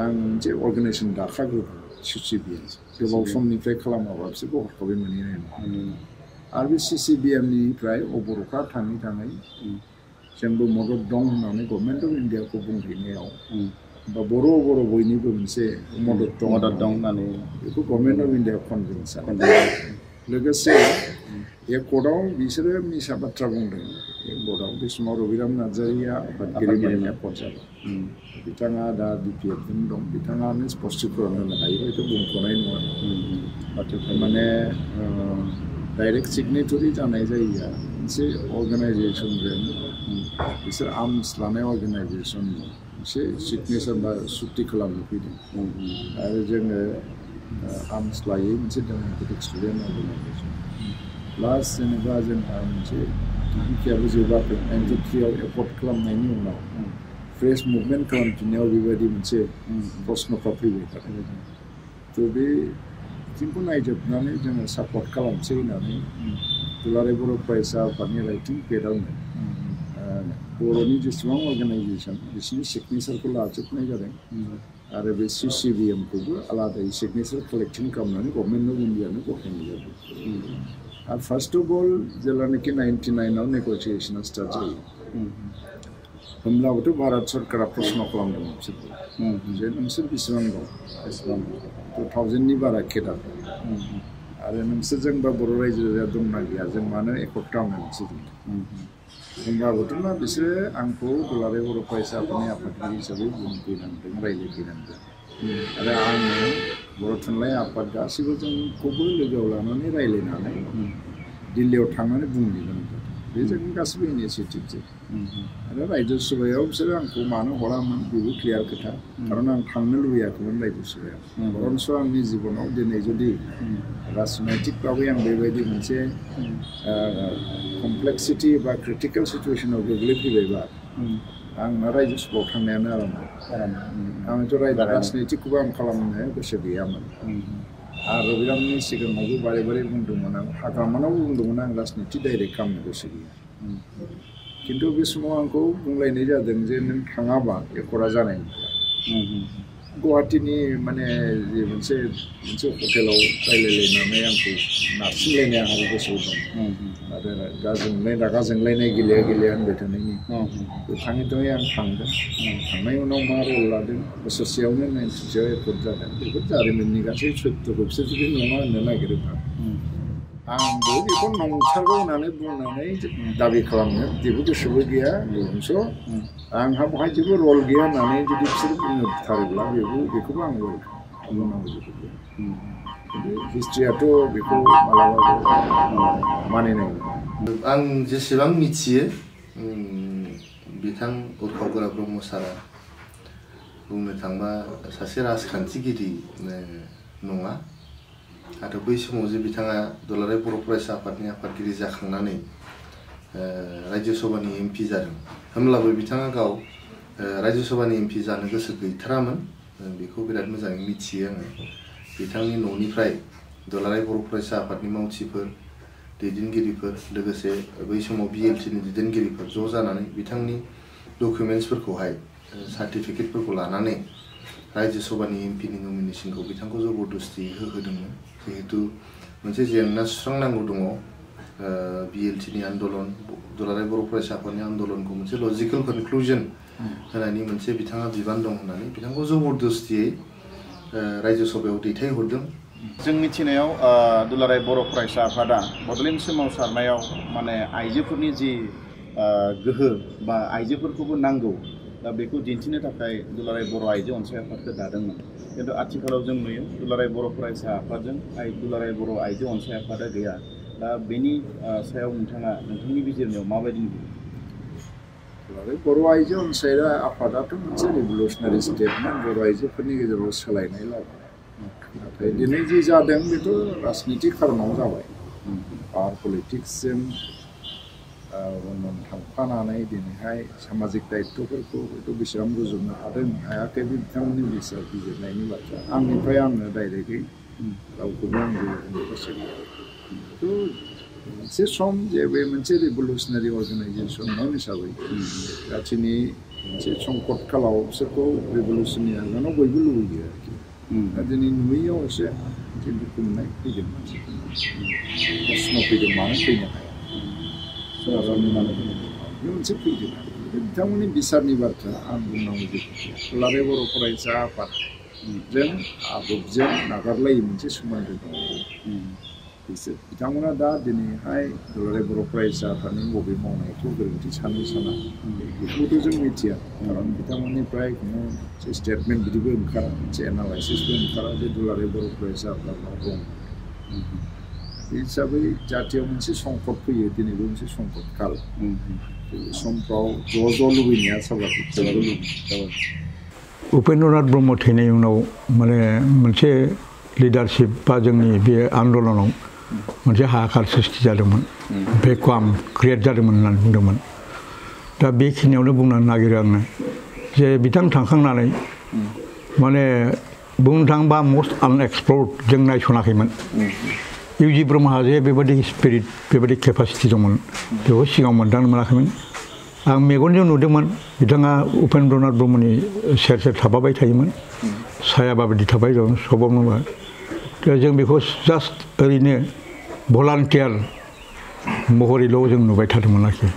S2: आं मोनसे अर्गानाइजेसन दाखाग्रोदों CCBM गोबाव समनिफ्राय खालामाबा बिसोरखौ हरखाबै मोनहैनाय नङा आरो बे CCBMनिफ्राय अबर'फ्रा थाङै थाङै जोंबो मदद दं होननानै गभर्नमेन्ट अफ इन्डियाखौ बुंहैनायाव बा बर' बयनिबो मोनसे मदद दं होननानै बेखौ गभर्नमेन्ट अफ इन्डिया कनभिन्स लोगोसे एकर्डआव बिसोरो मिसा बाथ्रा बुंदों एकर्डआव बे समाव रबिराम नार्जारिया आफादगिरिमोन एकर्ड जाबाय बिथाङा दा BPF-जों दं बिथाङानो स्पष्टीकरण होनो हायो हयथ' बुंथ'नाय नङा माने डाइरेक्ट सिगनेटरि जानाय जायैया मोनसे अर्गानाइजेसनजों बिसोर आर्मस लानाय अर्गानाइजेसननि मोनसे सिगनेचार बा सुक्ति खालामनो फैदों आरो जोङो आर्मस लायै मोनसे डेम'क्रेटिक स्टुडेन्ट अर्गानाइजेसन प्लास जेनेबा जोंहा मोनसे बिपिआबो जोबाखै 93आव एकर्ड खालामनायनि उनाव फ्रेश मुभमेन्ट खालामफिननायाव बेबायदि मोनसे प्रश्नफ्रा फैबाय थादों थ' बे बिथिंखौ नायजोबनानै जोङो सापर्ट खालामसै होननानै दुलाराय बर' फरायसा आफादनि राइटिं पेडआवनो बर'नि जेसेबां अर्गानाइजेसन बिसोरनि सिगनेचारखौ लाजोबनाय जादों आरो बे CCBM-खौबो आलादायै सिगनेचार कालेक्टिं खालामनानै गभर्नमेन्ट अफ इन्डियानो गथायनाय जादों आरो फार्स्ट अफ अल जेब्लानाखि 99आव नेग'सियेसना स्टार्ट जायो होमब्लाबोथ' भारत सरकारा प्रश्न खालामदोंमोन बिसोरखौ जे नोंसोर बेसेबां दं बेसेबां 2000नि बारा केडार आरो नोंसोरजोंबा बर' रायजो जायगा दंना गैया जों मानो एकर्ड खालामनो नोंसोरजों होमब्लाबोथ' ना बिसोरो आंखौ दुलाराय बर' फरायसा आफादनि आफादगिरि हिसाबै बुंफैनांदों रायज्लायफैनांदों आरो आङो बर' थुनलाइ आफाद गासैबो जोंखौबो लोगोआव लानानै रायज्लायनानै दिल्लीयाव थांनानै बुंनो गोनां जादों बे जोंनि गासैबो इनिसियेटिभजों आरो रायजो सभायाव बिसोरो आंखौ मानो हरामोन बेबो क्लियार खोथा खारन आं थांनो लुबैयाखैमोन रायजो सभायाव बरन्स' आंनि जिबनाव दिनै जुदि राजनैतिकभाबै आं बेबायदि मोनसे कमप्लेक्सिटि बा क्रिटिकेल सिटुवेसनाव गोग्लैफैबायबा आंना रायजो सभायाव थांनायानो आंथ' राजनैतिकखौबो आं खालामनो गोसो गैयामोन आरो रबिरामनि सिगाङावबो बारे बारे बुंदोंमोन आं हाग्रामानावबो बुंदोंमोन आं राजनिति डाइरेक्ट खालामनो गोसो गैया खिन्थु बे समाव आंखौ बुंलायनाय जादों जे नों थाङाबा एकर्डआ जानाय नङा गुवाहाटीनि माने जे मोनसे हटेलाव रायज्लायलायनानै आंखौ नारसिनलायनाय आंहाबो गोसोआव दं आरो रागा जोंलायनाय गेलेया होनबाय थानायनि थाङै थाङै आं थांदों थांनायनि उनाव मा रल लादों बोसोरसेयावनो 90आव एकर्ड जादों बेफोर जारिमिननि गासै सत्यखौ बिसोर जुदि नङा होननो नागिरोबा आंबो बेखौ नंथारगौ होननानै बुंनानै दाबि खालामनो जेबो गोसोबो गैया बरन्स' आंहा बहाय जेबो रल गैया होननानै जुदि बिसोर बुंनो बुथारोब्ला बेखौबो आं रल खालामनांगौ जेबो गैया हिस्ट्रियाथ' बेखौ मालाबाबो मानिनाय
S4: आं जेसेबां मिथियो बिथां उरखाव ब्रह्म सारा बुंनो थांबा सासे राजखान्थिगिरि नङा आरो बै समाव जे बिथाङा दुलाराय बर' फरायसा आफादनि आफादगिरि जाखांनानै राज्यो सभानि एमपि जादों होमब्लाबो बिथाङा गाव राज्यो सभानि एमपि जानो गोसो गैथारामोन बेखौ बिराद मोजाङै मिथियो आङो बिथांनि न'निफ्राय दुलाराय बर' फरायसा आफादनि मावथिफोर दैदेनगिरिफोर लोगोसे बै समाव बिएलटिनि दैदेनगिरिफोर ज' जानानै बिथांनि डकुमेन्ट्सफोरखौहाय सार्टिफिकेटफोरखौ लानानै राज्यो सभानि एमपिनि नमिनेसनखौ बिथांखौ जबरदस्ति होहोदोंमोन जिहेतु मोनसे जेंना सुस्रांनांगौ दङ बिएलटिनि आन्दलन दुलाराय बर' फरायसा आफादनि आन्दलनखौ मोनसे लजिकेल कनक्लुजन होनायनि मोनसे बिथाङा बिबान दं होननानै बिथांखौ जबरदस्तियै राज्यो सभायाव दैथायहरदों
S1: जों मिथिनायाव दुलाराय बर' फरायसा आफादा बड'लेण्ड सोमावसारनायाव माने आइजोफोरनि जि गोहो बा आइजोफोरखौबो नांगौ दा बेखौ दिन्थिनो थाखाय दुलाराय बर' आइजो अनसाय आफादखौ दादोंमोन खिन्थु आथिखालाव जों नुयो दुलाराय बर' फरायसा आफादजों दुलाराय बर' आइजो अनसाय आफादा गैया दा बेनि सायाव नोंथांनि बिजिरनायाव माबायदि नुयो
S2: दुलाराय बर' आइजो अनसाय आफादाथ' मोनसे रिभलुसनारि स्टेटमेन्ट बर' आइजोफोरनि गेजेराव सोलायनाय लाबोनाय नाथाय दिनै जि जादों बेथ' राजनितिक खारनाव जाबाय पावार पलिटिक्सजों थांफानानै दिनैहाय सामाजिक दायित्वफोरखौ हयथ' बेसेबां रुजुनो हादों हायाखै बे बिथांमोननि बिजिरनायनि बाथ्रा आंनिफ्राय आङो डाइरेक्टयै रावखौबो आं बुंनो गोसो गैया खिन्थु मोनसे सम जे बे मोनसे रिभलुसनारि अर्गानाइजेसन हिसाबै जाथिनि मोनसे संकट कालाव बिसोरखौ रिभलुसननि आगानाव बयबो लुबैयो आरोखि दा दिनै नुयैयाव एसे दुखु मोननाय फैदों प्रश्न फैदों मानो फैनो हाया सोरहाबा मानो बे मोनसे फैदों बिथांमोननि बिसारनि बाथ्रा आं बुंनांगौ जेबो दुलाराय बर' फरायसा आफादजों आदबजों नागारलायै मोनसे सोमोन्दो दङ बिसोर बिथांमोना दा दिनैहाय दुलाराय बर' फरायसा आफादनि बबे मावनायखौ गोरोन्थि सानो साना बेखौथ' जों मिथिया खारन बिथांमोननिफ्राय खुनु स्टेटमेन्ट बिदिबो ओंखारा मोनसे एनालाइसिसबो ओंखारा जे दुलाराय बर' फरायसा आफादा दं बे हिसाबै जातियाव मोनसे संकट फैयो दिनैबो मोनसे संकट काल समफ्राव ज' लुबैनाया स्वाभाबिक
S5: उपेन्द्रनाथ ब्रह्म थैनायनि उनाव माने मोनसे लिडारशिप बा जोंनि बे आन्दलनाव मोनसे हाहाकार सृष्टि जादोंमोन भेकुवाम क्रिएट जादोंमोन होननानै बुंदोंमोन दा बेखिनियावनो बुंनो नागिरो आङो जे बिथां थांखांनानै माने बुंनो थाङोबा मस्ट आनएक्सप्लर्ड जों नायसनाखैमोन UG ब्रह्महा जे बेबायदि स्पिरिट बेबायदि केपासिटि दंमोन बेखौ सिगाङाव मोनदांनो मोनाखैमोन आं मेगनजों नुदोंमोन बिथाङा उपेन्द्रनाथ ब्रह्मनि सेर सेर थाबाय थायोमोन साया बायदि थाबाय दं सबावनो दा जों बेखौ जास्ट ओरैनो भलान्टियार महरैल' जों नुबाय थादोंमोन आरोखि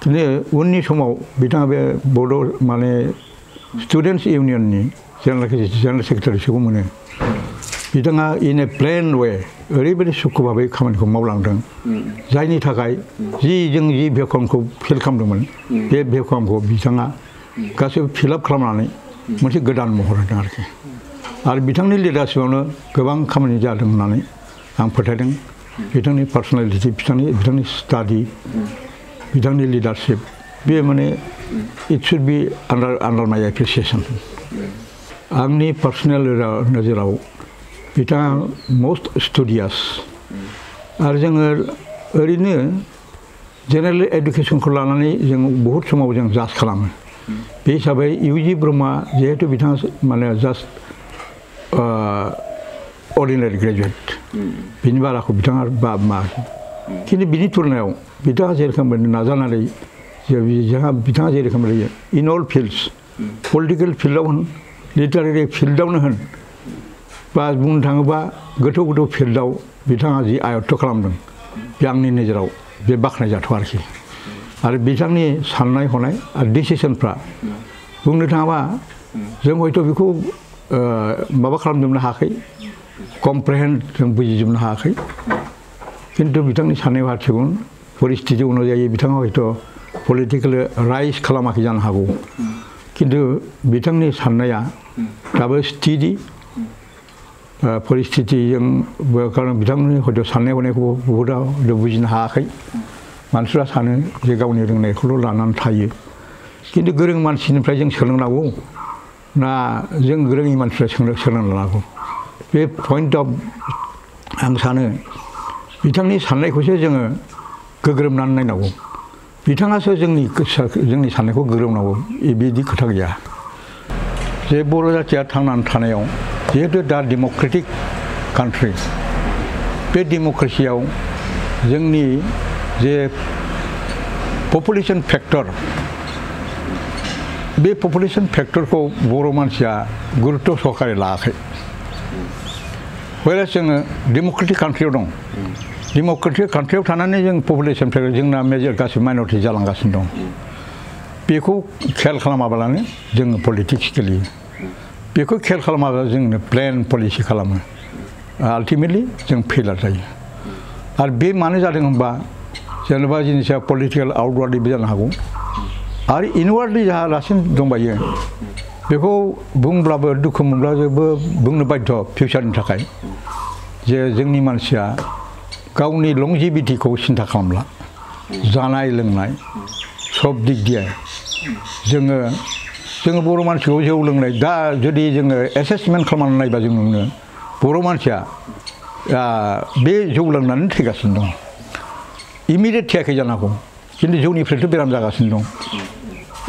S5: खिन्थु उननि समाव बिथाङा बे बड' माने स्टुडेन्टस इउनियननि जेनेरेल सेक्रेटारिखौ मोनो बिथाङा इन ए प्लेन वे ओरैबायदि सुखु भाबै खामानिखौ मावलांदों जायनि थाखाय जों जि भेकुवामखौ फिल खालामदोंमोन बे भेकुवामखौ बिथाङा गासैबो फिलआप खालामनानै मोनसे गोदान महर होदों आरोखि आरो बिथांनि लिडारशिपआवनो गोबां खामानि जादों होननानै आं फोथायदों बिथांनि पार्सनेलिटि बिथांनि स्टाडि बिथांनि लिडारशिप बे माने इट शुड बी आन्डार माइ एप्रिसिएसन आंनि पार्सनेल नोजोराव बिथाङा मस्ट स्टुडियास आरो जोङो ओरैनो जेनेरेल एडुकेसनखौ लानानै जों बहुद समाव जों जाज खालामो बे हिसाबै UG ब्रह्मा जिहेतु बिथाङा माने जास्ट अर्डिनारि ग्रेजुवेट बिनि बाराखौ बिथाङा मा खिन्थु बिनि तुलनायाव बिथाङा जेरोखोम नाजानानै बिथाङा जेरोखोम इन अल फिल्ड्स पलिटिकेल फिल्डआव होन लिटारेरि फिल्डआवनो होन बा बुंनो थाङोबा गोथौ फिल्डआव बिथाङा जि आयत्त खालामदों बे आंनि नोजोराव बे बाख्नायजाथाव आरोखि आरो बिथांनि साननाय हनाय आरो डिसिसनफ्रा बुंनो थाङोबा जों हयथ' बेखौ माबा खालामजोबनो हायाखै कमप्रेहेन्ड जों बुजिजोबनो हायाखै खिन्थु बिथांनि साननाय हथिगुन परिस्थिति अनुजायै बिथाङा हयथ' पलिटिकेल राइज खालामाखै जानो हागौ खिन्थु बिथांनि साननाया दाबो स्टिडि परिस्थितिजों कारण बिथांमोननि हयथ' साननाय हनायखौ बहुदा बुजिनो हायाखै मानसिफ्रा सानो जे गावनि रोंनायखौल' लानानै थायो खिन्थु गोरों मानसिनिफ्राय जों सोलोंनांगौ ना जों गोरोङि मानसिफ्रा सोलोंना लानांगौ बे पइन्ट अफ आं सानो बिथांनि साननायखौसो जोङो गोग्रोमनानै नायनांगौ बिथाङासो जोंनि साननायखौ गोग्रोमनांगौ बिदि खोथा गैया जे बर' जाथिया थांनानै थानायाव जिहेतु दा डेम'क्रेटिक कान्ट्रि बे डेम'क्रेसियाव जोंनि जे पपुलेसन फेक्टर बे पपुलेसन फेक्टरखौ बर' मानसिया गुरुत्व सहकारे लायाखै हयरास जोङो डेम'क्रेटिक कान्ट्रियाव दं डेम'क्रेटिक कान्ट्रियाव थानानै जों पपुलेसन फेक्टर जोंना मेजर गासिबो माइनरिटि जालांगासिनो दं बेखौ खेयाल खालामाबालानो जोङो पलिटिक्स गेलेयो बेखौ खेयाल खालामाबा जोंनो प्लेन पलिसि खालामो आल्टिमेटलि जों फेलार जायो आरो बे मानो जादों होनबा जेनेबा जिनिसा पलिटिकेल आउटवार्डलिबो जानो हागौ आरो इनवार्डलि जाहालासिनो दंबायो बेखौ बुंब्लाबो दुखु मोनब्लाबो बुंनो बाध्य फिउचारनि थाखाय जे जोंनि मानसिया गावनि लंजिभिटिखौ सिन्था खालामला जानाय लोंनाय सब दिग दिया जोङो बर' मानसिखौ जौ लोंनाय दा जुदि जोङो एसेसमेन्ट खालामनानै नायबा जों नुनो बर' मानसिया बे जौ लोंनानै थैगासिनो दं इमिडियेट थैयाखै जानो हागौ खिन्थु जौनिफ्रायथ' बेराम जागासिनो दं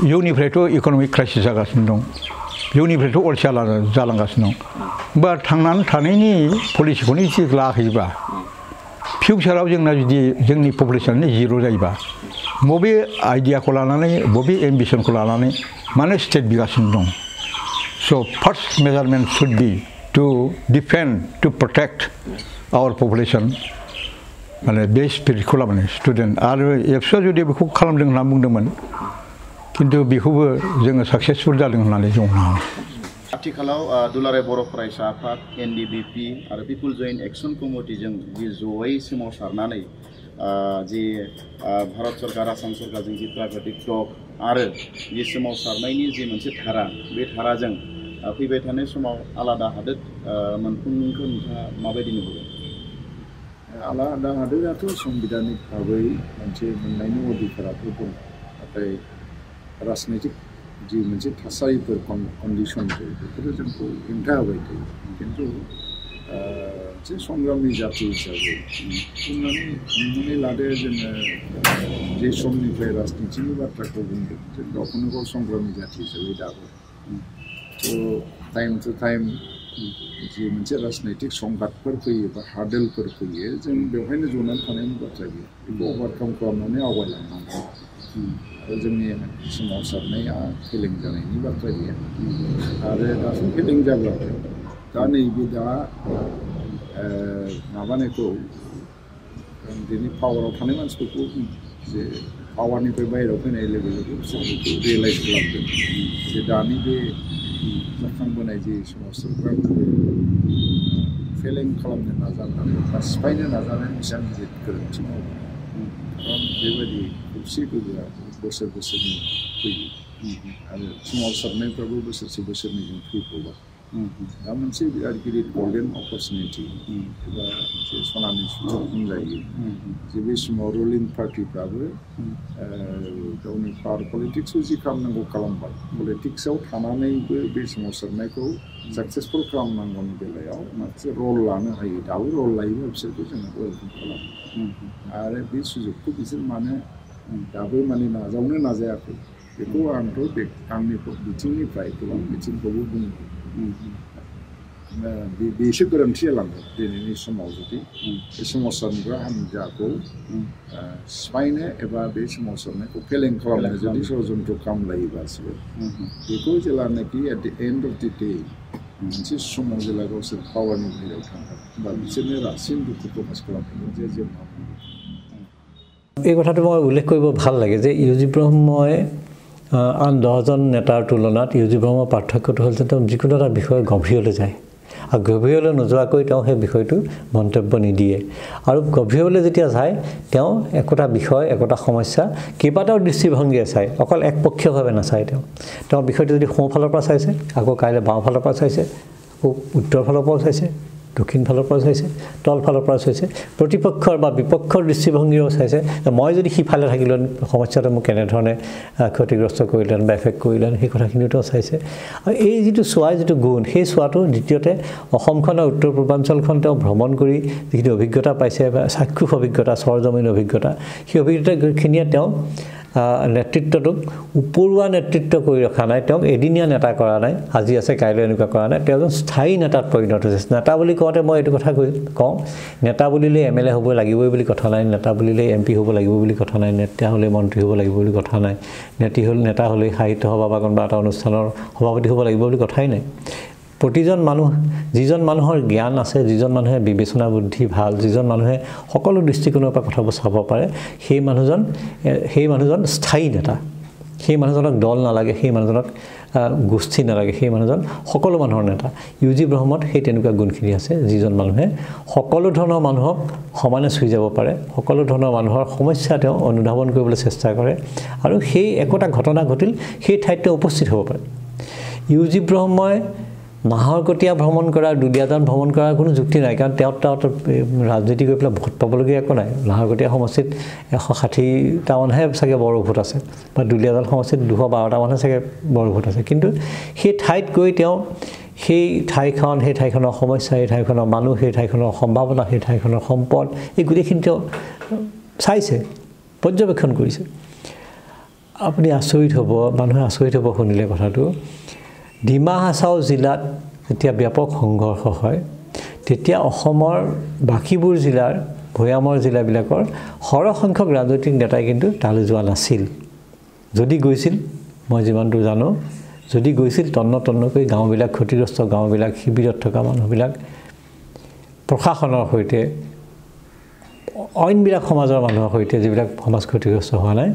S5: जौनिफ्रायथ' इक'नमिक क्राइसिस जागासिनो दं जौनिफ्रायथ' अलसिया जालांगासिनो दं बा थांनानै थानायनि पलिसिखौनो जुदि लायाखैबा फिउचाराव जोंना जुदि जोंनि पपुलेसनानो जिर' जायोबा बबे आइडियाखौ लानानै बबे एम्बिसनखौ लानानै माने स्टेट बिगासिनो दं स' first measurement should be to defend to protect our population माने बे स्पिरिटखौ लाबोनो स्टुडेन्ट आरो एबसुआ जुदि बेखौ खालामदों होनना बुंदोंमोन खिन्थु बेखौबो जोङो साक्सेसफुल जादों होननानै जों बुंनो हाया
S1: आथिखालाव दुलाराय बर' फरायसा आफाद एनडिबिपि आरो पिपुल जयेन्ट एक्सन कमिटिजों जि जयै सोमावसारनानै जि भारत सरकार आसाम सरकारजों जि प्राइभेट टक आरो जि सोमावसारनायनि जि मोनसे धारा बे धाराजों फैबाय थानाय समाव आलादा हादोर मोनफुंखौ नोंथाङा माबायदि नुहरो
S2: आलादा हादोराथ' संबिधानिक भाबै मोनसे मोननायनि अधिकाराथ' दं नाथाय राजनैतिक जि मोनसे थासारिफोर कन्डिसनफोर बेफोरो जोंखौ हेंथा होबाय थायो खिन्थु मोनसे संग्रामि जाति हिसाबै हमनानै लादो जोङो जे समनिफ्राय राजनितिनि बाथ्राखौ बुंदों जों गावखौनो गाव संग्रामि जाति हिसाबै दाबो थ' टाइम टु टाइम जि मोनसे राजनैतिक संघातफोर फैयो बा हार्डेलफोर फैयो जों बेवहायनो जनानै थानायनि बाथ्रा गैया बेखौ अभारकाम खालामनानै आवगायलांनांगौ आरो जोंनि सोमावसारनाया फेलें जानायनि बाथ्रा गैया आरो दाथ' फेलें जाब्लाबो दा नैबे दा माबानायखौ दिनै पावाराव थानाय मानसिफोरखौ जे पावारनिफ्राय बाहेरायाव फैनाय लोगो लोगो बिसोर बेखौ रियेलाइज खालामदों जे दानि बे जाखांबोनाय जे सोमावसारग्राखौ फेलें खालामनो नाजानानै बा सिफायनो नाजानानै बेसेबां गिदिर गोरोन्थि मावो खारन बेबायदि खौसे गोहोआ बोसोरनि फैयो आरो सोमावसारनायफ्राबो बोसोरनैजों फैबावो दा मोनसे बिराद गिदिर गल्डेन अपरचुनिटि एबा मोनसे सनानि सुजुग बुंजायो जे बे समाव रुलिं पार्टिफ्राबो गावनि पावार पलिटिक्सखौ जि खालामनांगौ खालामबाय पलिटिक्सआव थानानैबो बे सोमावसारनायखौ साक्सेसफुल खालामनांगौनि बेलायाव माखासे रल लानो हायो दाबो रल लायोबा बिसोरखौ जोङो वेलकाम खालामो आरो बे सुजुगखौ बिसोर मानो दाबो माने नाजावनो नाजायाखै बेखौ आंथ' आंनि बिथिंनिफ्राय गोबां बिथिंखौबो बुङो बेसो गोरोन्थि जालांगोन दिनैनि समाव जुदि बे सोमावसारग्रा हान्जाखौ सिफायनो एबा बे सोमावसारनायखौ फेलें खालामनो जुदि षड्यन्त्र खालामलायोबासो बेखौ जेब्लानाखि at the end of the day मोनसे समाव जेब्ला गावसोर पावारनि बाहेरायाव थांगोन होमबा बिसोरनो रासिन दुखु प्रकाश खालामगोन जे जोंहा
S6: এই কথাটো মই উল্লেখ কৰিব ভাল লাগে যে UG ব্ৰহ্মই আন 10জন নেতাৰ তুলনাত UG ব্ৰহ্মৰ পাৰ্থক্যটো হ'ল যে তেওঁ যিকোনো এটা বিষয়ে গভীৰলৈ যায় আৰু গভীৰলৈ নোযোৱাকৈ তেওঁ সেই বিষয়টো মন্তব্য নিদিয়ে আৰু গভীৰলৈ যেতিয়া যায় তেওঁ একোটা বিষয় একোটা সমস্যা কেইবাটাও দৃষ্টিভংগীৰে চায় অকল একপক্ষীয়ভাৱে নাচায় তেওঁ বিষয়টো যদি সোঁফালৰ পৰা চাইছে আকৌ কাইলৈ বাওঁফালৰ পৰা চাইছে আকৌ উত্তৰ ফালৰ পৰাও চাইছে দক্ষিণ ফালৰ পৰা চাইছে তল ফালৰ পৰা চাইছে প্ৰতিপক্ষৰ বা বিপক্ষৰ দৃষ্টিভংগীও চাইছে মই যদি সিফালে থাকিলেন সমস্যাটো মোক কেনেধৰণে ক্ষতিগ্ৰস্ত কৰিলেন বা এফেক্ট কৰিলেন সেই কথাখিনিও চাইছে আৰু এই যিটো চোৱাৰ যিটো গুণ সেই চোৱাটো দ্বিতীয়তে অসমখনৰ উত্তৰ পূৰ্বাঞ্চলখন তেওঁ ভ্ৰমণ কৰি যিখিনি অভিজ্ঞতা পাইছে বা চাক্ষুষ অভিজ্ঞতা সৰজমিন অভিজ্ঞতা সেই অভিজ্ঞতাখিনিয়ে তেওঁ নেতৃত্বটোক উপৰুৱা নেতৃত্ব কৰি ৰখা নাই তেওঁক এদিনীয়া নেতা কৰা নাই আজি আছে কাইলৈ এনেকুৱা কৰা নাই তেওঁ স্থায়ী নেতাত পৰিণত হৈছে নেতা বুলি কওঁতে মই এইটো কথা কওঁ নেতা বুলিলে এমএলএ হ'ব লাগিবই বুলি কথা নাই নেতা বুলিলে এমপি হ'ব লাগিব বুলি কথা নাই নেতা হ'লে মন্ত্ৰী হ'ব লাগিব বুলি কথা নাই নেতা হ'লে সাহিত্য সভা বা কোনোবা এটা অনুষ্ঠানৰ সভাপতি হ'ব লাগিব বুলি কথাই নাই প্ৰতিজন মানুহ যিজন মানুহৰ জ্ঞান আছে যিজন মানুহে বিবেচনা বুদ্ধি ভাল যিজন মানুহে সকলো দৃষ্টিকোণৰ পৰা কথাবোৰ চাব পাৰে সেই মানুহজন স্থায়ী নেতা সেই মানুহজনক দল নালাগে সেই মানুহজনক গোষ্ঠী নালাগে সেই মানুহজন সকলো মানুহৰ নেতা UG ব্ৰহ্মত সেই তেনেকুৱা গুণখিনি আছে যিজন মানুহে সকলো ধৰণৰ মানুহক সমানে চুই যাব পাৰে সকলো ধৰণৰ মানুহৰ সমস্যা তেওঁ অনুধাৱন কৰিবলৈ চেষ্টা কৰে আৰু সেই একোটা ঘটনা ঘটিল সেই ঠাইত উপস্থিত হ'ব পাৰে UG ব্ৰহ্মই নাহৰকটীয়া ভ্ৰমণ কৰা দুলীয়াজান ভ্ৰমণ কৰাৰ কোনো যুক্তি নাই কাৰণ তেওঁ ৰাজনীতি কৰি পেলাই ভোট পাবলগীয়া একো নাই নাহৰকটীয়া সমষ্টিত 160টা মানহে চাগে বড়ো ভোট আছে বা দুলীয়াজান সমষ্টিত 212টা মানহে চাগে বড়ো ভোট আছে কিন্তু সেই ঠাইত গৈ তেওঁ সেই ঠাইখনৰ সমস্যা সেই ঠাইখনৰ মানুহ সেই ঠাইখনৰ সম্ভাৱনা সেই ঠাইখনৰ সম্পদ এই গোটেইখিনি তেওঁ চাইছে পৰ্যবেক্ষণ কৰিছে আপুনি আচৰিত হ'ব মানুহে আচৰিত হ'ব শুনিলে কথাটো ডিমা হাছাও জিলাত যেতিয়া ব্যাপক সংঘৰ্ষ হয় তেতিয়া অসমৰ বাকীবোৰ জিলাৰ ভৈয়ামৰ জিলাবিলাকৰ সৰহসংখ্যক ৰাজনৈতিক নেতাই কিন্তু তালৈ যোৱা নাছিল যদি গৈছিল মই যিমান দূৰ জানো যদি গৈছিল তন্নকৈ গাঁওবিলাক ক্ষতিগ্ৰস্ত গাঁওবিলাক শিবিৰত থকা মানুহবিলাক প্ৰশাসনৰ সৈতে অইনবিলাক সমাজৰ মানুহৰ সৈতে যিবিলাক সমাজ ক্ষতিগ্ৰস্ত হোৱা নাই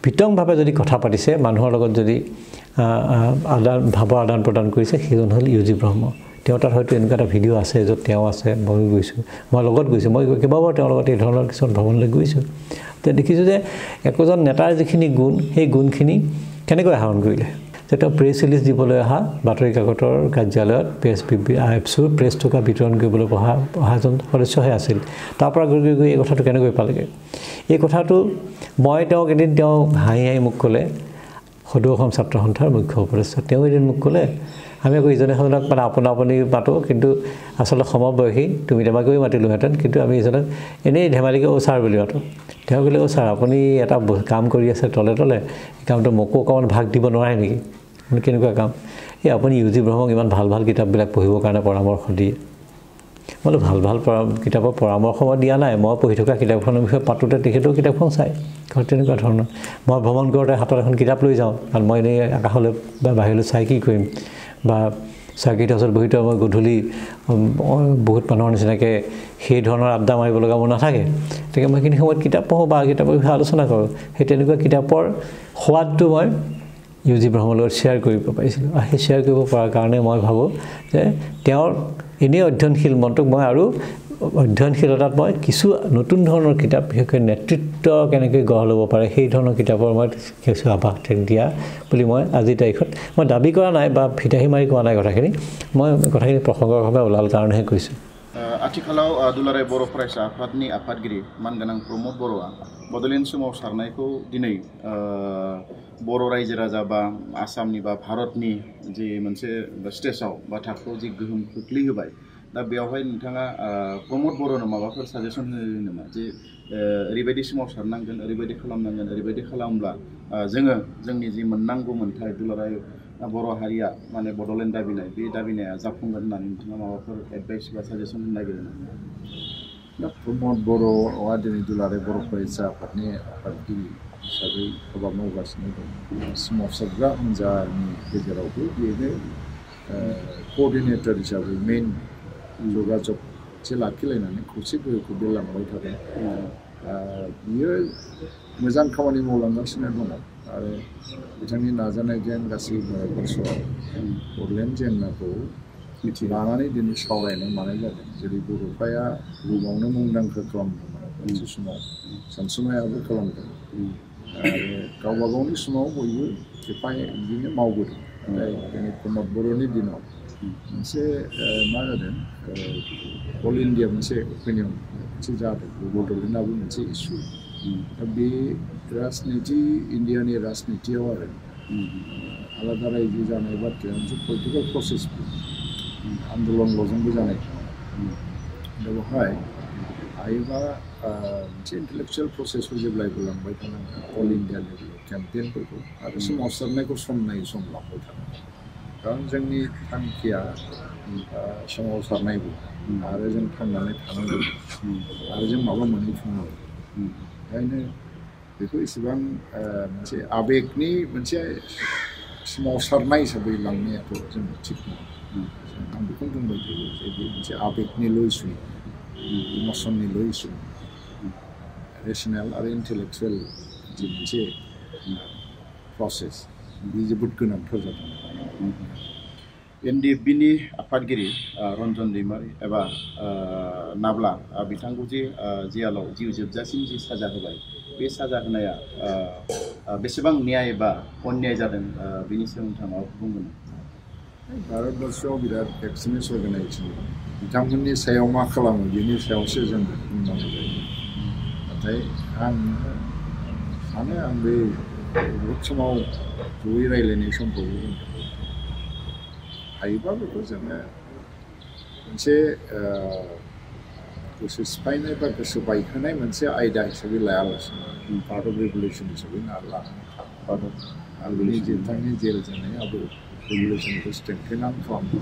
S6: বিতংভাৱে যদি কথা পাতিছে মানুহৰ লগত যদি ভাৱৰ আদান প্ৰদান কৰিছে সেইজন হ'ল UG ব্ৰহ্ম তেওঁ তাত হয়তো এনেকুৱা এটা ভিডিঅ' আছে য'ত তেওঁ আছে মই গৈছোঁ মই লগত গৈছোঁ মই কেইবাবাৰ তেওঁৰ লগত এই ধৰণৰ কিছুমান ভ্ৰমণলৈ গৈছোঁ তেতিয়া দেখিছোঁ যে একোজন নেতাৰ যিখিনি গুণ সেই গুণখিনি কেনেকৈ আহৰণ কৰিলে যে তেওঁ প্ৰেছ ৰিলিজ দিবলৈ অহা বাতৰি কাকতৰ কাৰ্যালয়ত ABSU প্ৰেছ টকা বিতৰণ কৰিবলৈ অহা এজন সদস্যহে আছিল তাৰ পৰা গৈ এই কথাটো কেনেকৈ পালেগৈ এই কথাটো মই তেওঁক এদিন তেওঁ হাঁহি মোক ক'লে সদৌ অসম ছাত্ৰ সন্থাৰ মুখ্য উপদেষ্টা তেওঁ এদিন মোক ক'লে আমি আকৌ ইজনে সিজনক মানে আপুনি মাতোঁ কিন্তু আচলতে সমবয়সী তুমি তোমাকেও মাতিলোঁহেঁতেন কিন্তু আমি ইজনক এনেই ধেমালিকৈ ছাৰ বুলি মাতোঁ তেওঁ ক'লে ছাৰ আপুনি এটা কাম কৰি আছে তলে তলে এই কামটো মোকো অকণমান ভাগ দিব নোৱাৰে নেকি কেনেকুৱা কাম এই আপুনি UG ব্ৰহ্মক ইমান ভাল ভাল কিতাপবিলাক পঢ়িবৰ কাৰণে পৰামৰ্শ দিয়ে মই ভাল কিতাপৰ পৰামৰ্শ মই দিয়া নাই মই পঢ়ি থকা কিতাপখনৰ বিষয়ে পাতোঁতে তেখেতেও কিতাপখন চাই তেনেকুৱা ধৰণৰ মই ভ্ৰমণ কৰোঁতে হাতত এখন কিতাপ লৈ যাওঁ কাৰণ মই এনেই আকাশলৈ বা বাহিৰলৈ চাই কি কৰিম বা চাৰ্কিট হাউচত বহিতো মই গধূলি বহুত মানুহৰ নিচিনাকৈ সেই ধৰণৰ আড্ডা মাৰিব লগা মোৰ নাথাকে গতিকে মই সেইখিনি সময়ত কিতাপ পঢ়োঁ বা কিতাপৰ বিষয়ে আলোচনা কৰোঁ সেই তেনেকুৱা কিতাপৰ সোৱাদটো মই UG ব্ৰহ্মৰ লগত শ্বেয়াৰ কৰিব পাৰিছিলোঁ আৰু সেই শ্বেয়াৰ কৰিব পৰাৰ কাৰণে মই ভাবোঁ যে তেওঁৰ এনেই অধ্যয়নশীল মনটোক মই আৰু অধ্যয়নশীলতাত মই কিছু নতুন ধৰণৰ কিতাপ বিশেষকৈ নেতৃত্ব কেনেকৈ গঢ় ল'ব পাৰে সেই ধৰণৰ কিতাপৰ মই কিছু আভাস দিয়া বুলি মই আজিৰ তাৰিখত মই দাবী কৰা নাই বা ফিতাহী মাৰি কোৱা নাই কথাখিনি মই কথাখিনি প্ৰসংগৰভাৱে ওলাল কাৰণেহে কৈছোঁ
S1: आथिखालाव दुलाराय बर' फरायसा आफादनि आफादगिरि मानगोनां प्रमद बर'आ बड'लेण्ड सोमावसारनायखौ दिनै बर' रायजो राजा बा आसामनि बा भारतनि जि मोनसे स्टेजाव बा थाखोआव जि गोहोम खोख्लैहोबाय दा बेवहाय नोंथाङा प्रमद बर'नो माबाफोर साजेसन होयो नामा जे ओरैबायदि सोमावसारनांगोन ओरैबायदि खालामनांगोन ओरैबायदि खालामब्ला जोङो जोंनि जि मोननांगौ मोन्थाय दुलाराय बर' हारिया माने बड'लेण्ड दाबिनाय बे दाबिनाया जाफुंगोन होननानै नोंथाङा माबाफोर एडभाइस बा साजेसन होनो नागिरो
S2: दा प्रमद बर'आ दिनै दुलाराय बर' फरायसा आफादनि आफादगिरि हिसाबै हाबा मावगासिनो दं सोमावसारग्रा हान्जानि गेजेरावबो बेनो क'र्डिनेटर हिसाबै मेइन जगाजग मोनसे लाखिलायनानै खौसे गोहोखौ बेरलांबाय थादों बियो मोजां खामानि मावलांगासिनो दङ आरो बिथांनि नाजानायजों गासै भारतबर्षआव बड'लेण्ड जेंनाखौ लानानै दिनै सावरायनाय मानाय जादों जेरै बर'फाया बुहुमावनो मुंदांखा खालामदोंमोन मोनसे समाव सानसुमायाबो खालामदों आरो गावबा गावनि समाव बयबो बिदिनो मावबोदों नाथाय दिनै प्रमद बर'नि दिनाव मोनसे मा जादों अल इन्डिया मोनसे अपिनियन मोनसे जादों बड'लेण्डआबो मोनसे इसु दा बे राजनिति इन्डियानि राजनितियाव आरो आलादा रायजो जानाय बाथ्राया मोनसे पलिटिकेल प्रसेस आन्दलनल'जोंबो जानाय दा बेवहाय हायोबा मोनसे इन्टेलेक्चुयेल प्रसेसखौ जेब्लायबो लांबाय थानांगौ अल इन्डिया लेभेलाव केम्पेइनफोरखौ आरो सोमावसारनायखौ सम नायै सम लांबाय थानांगौ खारन जोंनि थांखिया सोमावसारनायबो आरो जों थांनानै थानांगौ आरो जों माबा मोनहैफिननांगौ ओंखायनो बेखौ एसेबां मोनसे आबेगनि मोनसे सोमावसारनाय हिसाबै लांनायाथ' जों थिग नङा आं बेखौनो बुंबाय थायो जे बे मोनसे आबेगनिल' इसु इमसननिल' इसु रेसनेल आरो इन्टेलेक्चुयेल जि मोनसे प्रसेस बे जोबोद गोनांथार जादों
S1: एनडिएफबिनि आफादगिरि रन्जन दैमारि एबा नाब्ला बिथांखौ जे जेलाव जिउ जोबजासिम जि साजा होबाय बे साजा होनाया बेसेबां न्याय बा अन्याय जादों बेनि सायाव नोंथाङा माबाफोर बुंगोन
S2: भारतबर्षआव बिराद एक्सट्रिमिस्ट अर्गानाइजेसन बिथांमोननि सायाव मा खालामो बेनि सायावसो जों बुंनांगौ जायो नाथाय आं सानो आं बे बहुत समाव जयै रायज्लायनाय समखौबो हायोबा बेखौ जोङो मोनसे गोसो सिफायनाय बा गोसो बायहोनाय मोनसे आयदा हिसाबै लायालासिनो पार्ट अफ रेगुलेसन हिसाबै पार्ट अफ आगोलनि बिथांनि जेल जानाय आबो रेगुलेसनखौ स्ट्रेंथेन खालामनो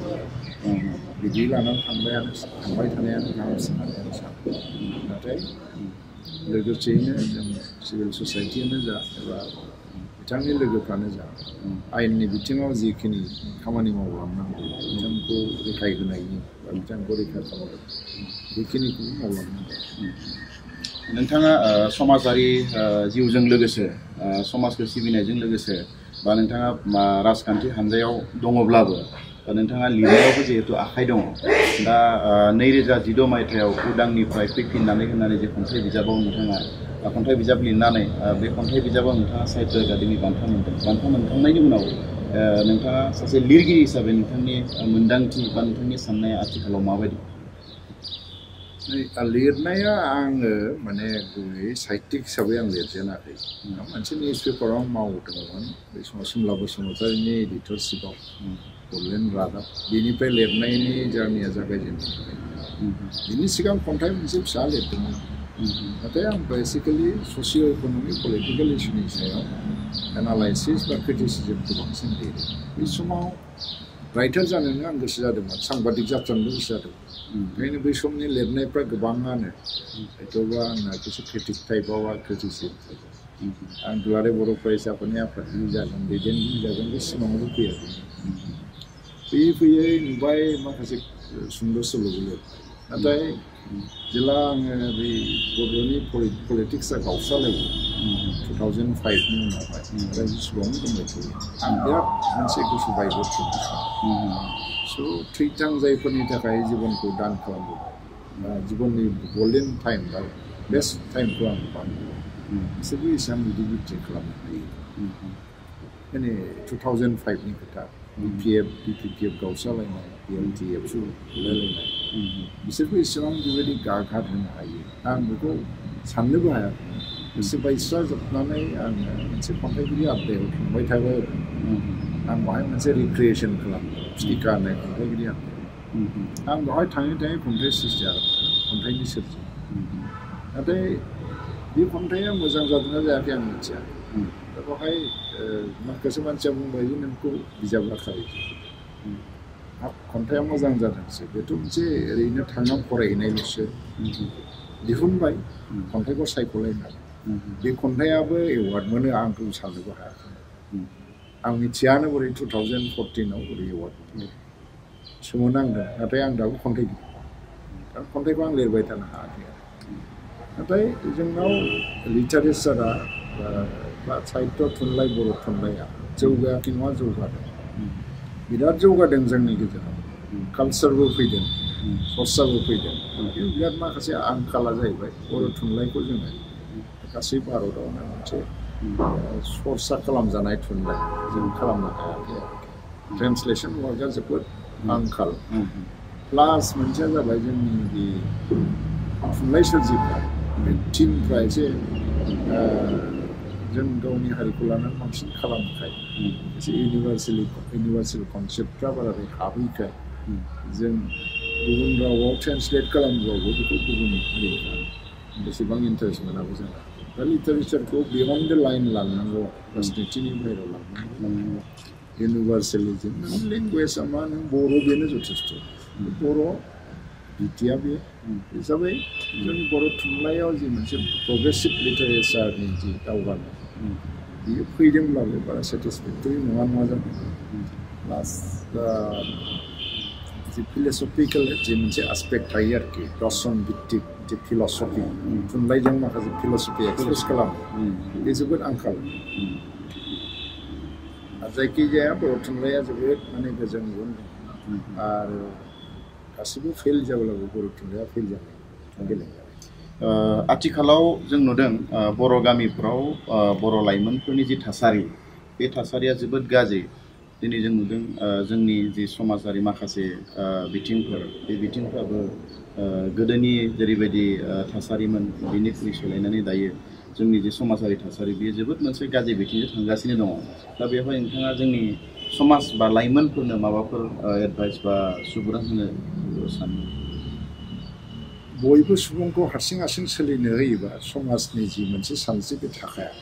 S2: बिदि लानानै थांबाय थानायानो गाहामसिन होननानै आं सानो नाथाय लोगोसेयैनो जों सिभिल ससाइटियानो जा एबा बिथांनि लोगोफ्रानो जा आयेननि बिथिङाव जिखिनि खामानि मावलांनांगौ बिथांखौ रेहाय होनायनि बा बिथांखौ रैखा खालामनाय बेखिनिखौबो मावलांनांगौ
S1: नोंथाङा समाजारि जिउजों लोगोसे समाजखौ सिबिनायजों लोगोसे बा नोंथाङा राजखान्थि हान्जायाव दङब्लाबो नोंथाङा लिरनायावबो जिहेतु आखाइ दङ दा 2016 मायथाइयाव उदांनिफ्राय फैफिननानै होननानै जे खन्थाइ बिजाबाव नोंथाङा खन्थाइ बिजाब लिरनानै बे खन्थाइ बिजाबाव नोंथाङा साहित्य एकाडेमि बान्था मोनदों बान्था मोनखांनायनि उनाव नोंथाङा सासे लिरगिरि हिसाबै नोंथांनि मोन्दांथि बा नोंथांनि साननाया आथिखालाव माबायदि
S2: लिरनाया आङो माने गुबैयै साहित्यिक हिसाबै आं लिरजेनाखै मोनसे निउस पेपाराव आं मावदोंमोन बे समाव सिमला बसुमतारिनि एडिटरशिपआव बड'लेण्ड रादाब बेनिफ्राय लिरनायनि जार्निया जागायजेनदों बिनि सिगां खन्थाइ मोनसे फिसा लिरदोंमोन नाथाय आं बेसिकेलि ससिय' इक'नमिक पलिटिकेल इस्युनि सायाव एनालाइसिस बा क्रिटिसिजमखौ बांसिन लिरो बे समाव राइटार जानोनो आं गोसो जादोंमोन सांबादिक जाथारनोबो गोसो जादोंमोन ओंखायनो बै समनि लिरनायफ्रा गोबाङानो हयथ'बा आंना एसे क्रिटिक टाइपआव बा क्रिटिसिजम आं दुलाराय बर' फरायसाफोरनि आफादगिरि जागोन दैदेनगिरि जागोन बे सिमाङावबो फैयाखै फैयै फैयै नुबाय माखासे सुंद' सल'बो लिरबाय नाथाय जेला आङो बै बर'नि पलिटिक्सआ गावस्रालायो 2005नि उनावहाय दा जेसेबां दंबाय थायो आं बिराद मोनसे गोसो बायगोन स' थैथां जायफोरनि थाखाय जिबनखौ दान खालामबोबाय जिबननि गल्डेन टाइम बा बेस्ट टाइमखौ आं बानायो बिसोरबो एसेबां बिदि बिट्रि खालामनो हायो माने 2005नि खोथा BPPF गावस्रालायनाय ABSU रायलायनाय बिसोरबो एसेबां बेबायदि गाघात होनो हायो आं बेखौ साननोबो हायाखै गोसो बायस्रा जोबनानै आङो मोनसे खन्थाइगिरि आबदायाव थांबाय थाबाय आं बेवहाय मोनसे रिक्रिएसन खालामो स्टिका होननाय खन्थाइगिरि आबदायाव आं बेवहाय थाङै थाङै खन्थाइ सृष्टि खन्थाइनि सोरजि नाथाय बे खन्थाइया मोजां जादोंना जायाखै आं मिथिया दा बेवहाय माखासे मानसिया बुंबाय जे नोंखौ बिजाब लाखायो खन्थाइया मोजां जादोंसो बेथ' मोनसे ओरैनो थांनानै फरायहैनायल'सो दिहुनबाय खन्थाइखौ सायख'लायनानै बे खन्थाइयाबो एवार्ड मोनो आंखौ साननोबो हायाखै आं मिथियानो बोरै 2014आव बोरै एवार्ड मोनो सोमोनांदों नाथाय आं दाबो खन्थाइगिरि दा खन्थाइखौ आं लिरबाय थानो हायाखै नाथाय जोंनाव लिटारेचारा बा साहित्य थुनलाइ बर' थुनलाइया जौगायाखै नङा जौगादों बिराद जौगादों जोंनि गेजेराव कालचारबो फैदों सर्साबो फैदों बिराद माखासे आंखाला जाहैबाय बर' थुनलाइखौ जोङो गासै भारतआवनो मोनसे सर्सा खालामजानाय थुनलाइ जों खालामनो हायाखै ट्रेन्सलेसन वार्कआ जोबोद आंखाल प्लास मोनसेया जाबाय जोंनि थुनलाइ सोरजिफ्रा बे टिमफ्रा एसे जों गावनि हारिखौ लानानै बांसिन खालामखाय एसे इउनिभार्सेल कनसेप्टफ्रा बाराद्राय हाबैखाय जों गुबुन रावाव ट्रेन्सलेट खालामबाबो बेखौ गुबुन हारिफ्रा बेसेबां इन्टारेस्ट मोनाबो जोंहा दा लिटारेचारखौ बियन्ड द लाइन लांनांगौ राजनितिनि बाहेरायाव लांनांगौ इउनिभार्सेलिजम लेंगुवेजआ मा नों बर' बेनो जथेस्थ' बर' बिटिया बे हिसाबै जोंनि बर' थुनलाइयाव जि मोनसे प्रग्रेसिभ लिटारेचारनि जि दावगानाय बियो फैदोंब्लाबो बारा सेटिसफेक्टरि नङा जादों प्लास जि फिलसफिकेल जि मोनसे आस्पेक्ट थायो आरोखि दर्शन भित्तिक जि फिलसफि थुनलाइजों माखासे फिलसफि एक्सप्रेस खालामो बे जोबोद आंखाल जायखिजाया बर' थुनलाइया जोबोद माने गोजों गुन आरो गासिबो फेल जाब्लाबो बर' थुनलाइया फेल जाबाय
S1: आथिखालाव जों नुदों बर' गामिफ्राव बर' लाइमोनफोरनि जि थासारि बे थासारिया जोबोद गाज्रि दिनै जों नुदों जोंनि जि समाजारि माखासे बिथिंफोर बे बिथिंफ्राबो गोदोनि जेरैबायदि थासारिमोन बिनिख्रुइ सोलायनानै दायो जोंनि जि समाजारि थासारि बेयो जोबोद मोनसे गाज्रि बिथिंजों थांगासिनो दङ दा बेवहाय नोंथाङा जोंनि समाज बा लाइमोनफोरनो माबाफोर एडभाइस बा सुबुरुन होनो सानो
S2: बयबो सुबुंखौ हारसिं सोलिनो होयोबा समाजनि जि मोनसे सानस्रि बे थाखाया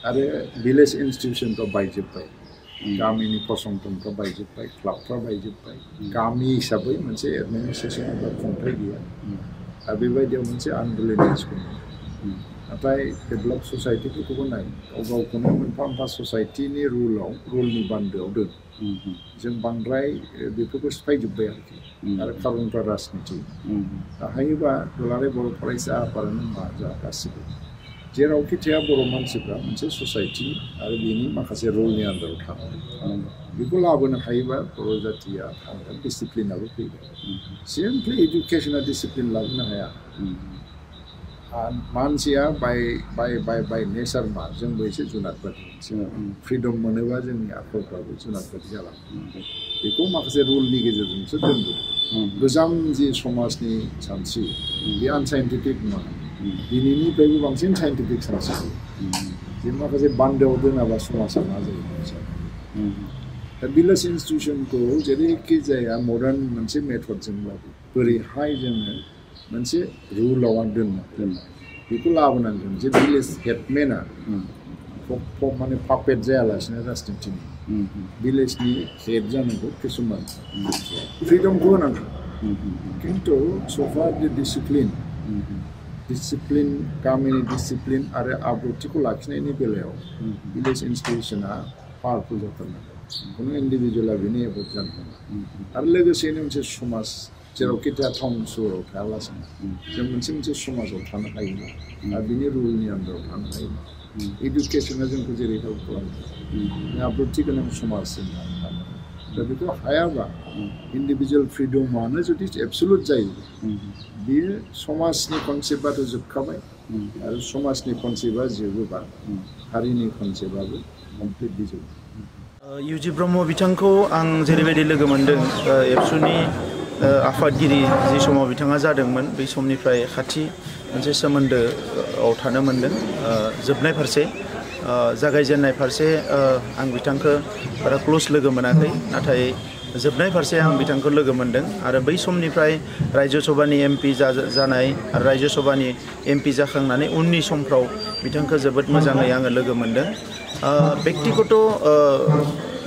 S2: आरो भिलेज इन्स्टिटिउसनफ्रा बायजोब्बाय गामिनि फसंथानफ्रा बायजोब्बाय क्लाबफ्रा बायजोब्बाय गामि हिसाबै मोनसे एडमिनिस्ट्रेसन एबा खुंथाय गैया आरो बेबायदियाव मोनसे आनरिलेटेड नाथाय डेभेलप ससाइटिफोरखौबो नाय गावखौनो मोनफा ससाइटिनि रुलनि बान्दोआव दोन जों बांद्राय बेफोरखौ सिफायजोब्बाय आरोखि आरो खारनफ्रा राजनिति हायोबा दुलाराय बर' फरायसा आफादानो मा जा गासिबो जेरावखि थाया बर' मानसिफ्रा मोनसे ससाइटि आरो बेनि माखासे रुलनि आन्दाराव थानांगौ बेखौ लाबोनो हायोबा बर' जाथिया थांगोन डिसिप्लिनाबो फैगोन सिम्पलि इडुकेसना डिसिप्लिन लाबोनो हाया मानसिया बाय नेचार मा जोंबो एसे जुनारबादि फ्रिडम मोनोबा जोंनि आखलफ्राबो जुनारबादि जालाङो बेखौ माखासे रुलनि गेजेरजोंसो दोनबोदों गोजाम जि समाजनि सानस्रि बे आनसाइन्टिफिक नङा दिनैनिफ्रायबो बांसिन साइन्टिफिक सानस्रि जे माखासे बान्दोआव दोनाबा समाजा मा जायो दा भिलेज इन्स्टिटिउसनखौ जेरैखि जाया मडार्न मोनसे मेथडजोंब्लाबो बोरैहाय जोङो मोनसे रुलाव दोननांगोन बेखौ लाबोनांगोन जे भिलेज हेडमेना माने पापेट जायालासिनो राजनितिनि भिलेजनि हेड जानांगौ किसुमान फ्रिडमखौ होनांगौ खिन्थु सफा डिसिप्लिन गामिनि डिसिप्लिन आरो आब्रुथिखौ लाखिनायनि बेलायाव भिलेज इन्स्टिटिउसना पावारफुल जाथारनांगौ खुनु इन्डिभिजुवेला बेनि एभर्ट जानो नाङा आरो लोगोसेनो मोनसे समाज जेरावखि थाया टाउन सहराव थायालासिनो जों मोनसे समाजाव थानो हायोब्ला आरो बिनि रुलनि आन्दाराव थानो हायोब्ला इडुकेसना जोंखौ जेरै हेल्प खालामो आब्रुथि गोनां समाजजों थानो दा बेखौ हायाबा इन्डिभिजुवेल फ्रिडमानो जुदि एबसुलुट जायो बेयो समाजनि कनसेप्टआथ' जोबखाबाय आरो समाजनि कनसेप्टआ जोबोबा हारिनि कनसेप्टआबो कमप्लिटलि जोबो
S7: UG ब्रह्म बिथांखौ आं जेरैबायदि लोगो मोनदों एबसुनि आफादगिरि जि समाव बिथाङा जादोंमोन बै समनिफ्राय खाथि मोनसे सोमोन्दोआव थानो मोनदों जोबनाय फारसे जागायजेननाय फारसे आं बिथांखौ बारा क्ल'ज लोगो मोनाखै नाथाय जोबनाय फारसे आं बिथांखौ लोगो मोनदों आरो बै समनिफ्राय रायजो सभानि MP जानाय आरो रायजो सभानि MP जाखांनानै उननि समफ्राव बिथांखौ जोबोद मोजाङै आङो लोगो मोनदों बेक्तिगत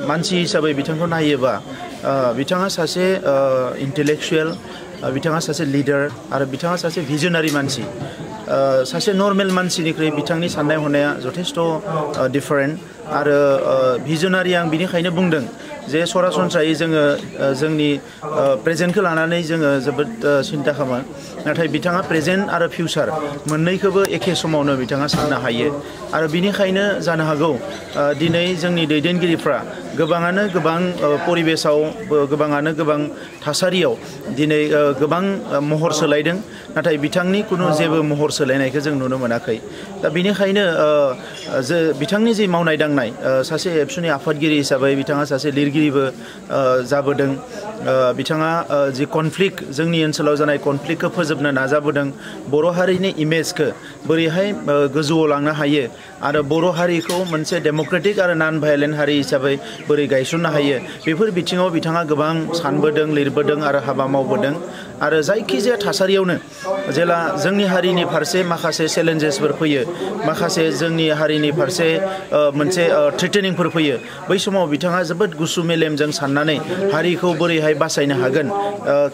S7: मानसि हिसाबै बिथांखौ नायोबा बिथाङा सासे इन्टेलेक्सुवेल बिथाङा सासे लिडार आरो बिथाङा सासे भिजनारि मानसि सासे नर्मेल मानसिनिख्रुइ बिथांनि साननाय हनाया जथेस्थ' डिफारेन्ट आरो भिजनारि आं बिनिखायनो बुंदों जे सरासनस्रायै जोङो जोंनि प्रेजेन्टखौ लानानै जोङो जोबोद सिन्ता खालामो नाथाय बिथाङा प्रेजेन्ट आरो फिउचार मोननैखौबो एखे समावनो बिथाङा साननो हायो आरो बिनिखायनो जानो हागौ दिनै जोंनि दैदेनगिरिफ्रा गोबाङानो गोबां परिबेसाव गोबाङानो गोबां थासारियाव दिनै गोबां महर सोलायदों नाथाय बिथांनि खुनु जेबो महर सोलायनायखौ जों नुनो मोनाखै दा बिनिखायनो बिथांनि जि मावनाय दांनाय मावलांनाय सासे एबसुनि आफादगिरि हिसाबै बिथाङा सासे लिरगिरिबो जाबोदों बिथाङा जि कनफ्लिक्ट जोंनि ओनसोलाव जानाय कनफ्लिक्टखौ फोजोबनो नाजाबोदों बर' हारिनि इमेजखौ बोरैहाय गोजौआव लांनो हायो आरो बर' हारिखौ मोनसे डेम'क्रेटिक आरो नन भायलेन्ट हारि हिसाबै बोरै गायसननो हायो बेफोर बिथिङाव बिथाङा गोबां सानबोदों लिरबोदों आरो हाबा मावबोदों आरो जायखिजाया थासारियावनो जेला जोंनि हारिनि फारसे माखासे चेलेन्जेसफोर फैयो माखासे जोंनि हारिनि फारसे मोनसे थ्रेटेनिंफोर फैयो बै समाव बिथाङा जोबोद गुसु मेलेमजों साननानै हारिखौ बोरैहाय बासायनो हागोन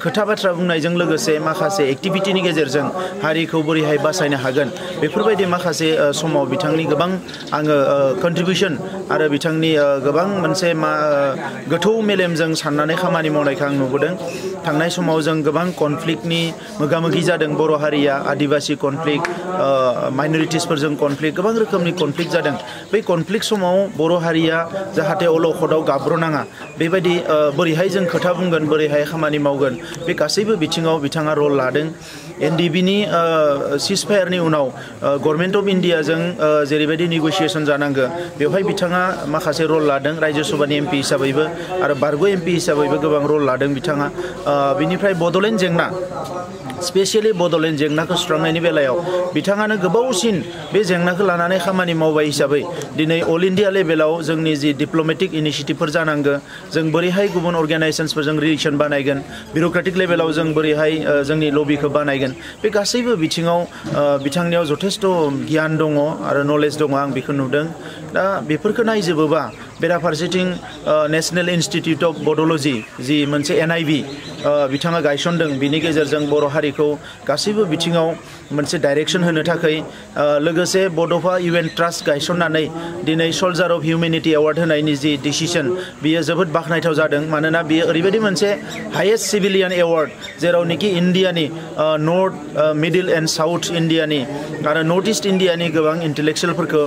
S7: खोथा बाथ्रा बुंनायजों लोगोसे माखासे एक्टिभिटिनि गेजेरजों हारिखौ बोरैहाय बासायनो हागोन बेफोरबायदि माखासे समाव बिथांनि गोबां आङो कन्ट्रिबिउसन आरो बिथांनि गोबां मोनसे गोथौ मेलेमजों साननानै खामानि मावनायखौ आं नुबोदों थांनाय समाव जों गोबां कनफ्लिक्टनि मोगा मोगि जादों बर' हारिया आदिबासि कनफ्लिक्ट माइनरिटिसफोरजों कनफ्लिक्ट गोबां रोखोमनि कनफ्लिक्ट जादों बै कनफ्लिक्ट समाव बर' हारिया जाहाथे अलखदाव गाब्र'नाङा बेबायदि बोरैहाय जों खोथा बुंगोन बोरैहाय खामानि मावगोन बे गासैबो बिथिङाव बिथाङा रल लादों एनडिबिनि सिजफायारनि उनाव गभर्नमेन्ट अफ इन्डियाजों जेरैबायदि नेगसिएसन जानांगौ बेवहाय बिथाङा माखासे रल लादों राज्य सभानि एमपि हिसाबैबो आरो बारग' एमपि हिसाबैबो गोबां रल लादों बिथाङा बिनिफ्राय बड'लेण्ड जेंना स्पेसियेलि बड'लेण्ड जेंनाखौ सुस्रांनायनि बेलायाव बिथाङानो गोबावसिन बे जेंनाखौ लानानै खामानि मावबाय हिसाबै दिनै अल इन्डिया लेभेलाव जोंनि जि डिप्ल'मेटिक इनिसियेटिभफोर जानांगौ जों बोरैहाय गुबुन अर्गेनाइजेसन्सफोरजों रिलेसन बानायगोन बिउर'क्रेटिक लेभेलाव जों बोरैहाय जोंनि लबिखौ बानायगोन बे गासैबो बिथिङाव बिथांनियाव जथेस्थ' गियान दङ आरो नलेज दङ आं बेखौ नुदों दा बेफोरखौ नायजोबोबा बेराफारसेथिं नेशनेल इन्सटिटिउट अफ बड'ल'जि जि मोनसे NIV बिथाङा गायसनदों बिनि गेजेरजों बर' हारिखौ गासैबो बिथिङाव मोनसे डाइरेक्सन होनो थाखाय लोगोसे बड'फा UN ट्रास्ट गायसननानै दिनै सल्जार अफ हिउमेनिटि एवार्ड होनायनि जि डिसिसन बियो जोबोद बाख्नायथाव जादों मानोना बियो ओरैबायदि मोनसे हाइएस्ट सिभिलियान एवार्ड जेरावनोखि इन्डियानि नर्थ मिडिल एन्ड साउथ इन्डियानि आरो नर्थ इस्ट इन्डियानि गोबां इन्टेलेक्सुयेलफोरखौ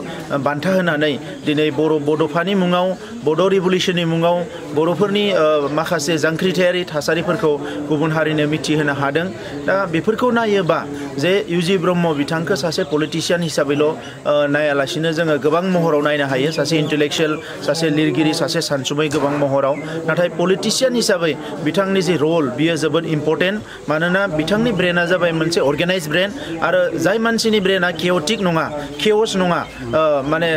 S7: बान्था होनानै दिनै बड'फानि मुङाव बड' रिभलिउसननि मुङाव बर'फोरनि माखासे जांख्रिथायारि थासारिफोरखौ गुबुन हारिनो मिथिहोनो हादों दा बेफोरखौ नायोबा जे UG ब्रह्म बिथांखौ सासे पलिटिशियान हिसाबैल' नायालासिनो जोङो गोबां महराव नायनो हायो सासे इन्टेलेक्सुयेल सासे लिरगिरि सासे सानसुमै गोबां महराव नाथाय पलिटिशियान हिसाबै बिथांनि जि रल बियो जोबोद इम्पर्टेन्ट मानोना बिथांनि ब्रेना जाबाय मोनसे अर्गेनाइज ब्रेन आरो जाय मानसिनि ब्रेना केअटिक नङा केअस नङा माने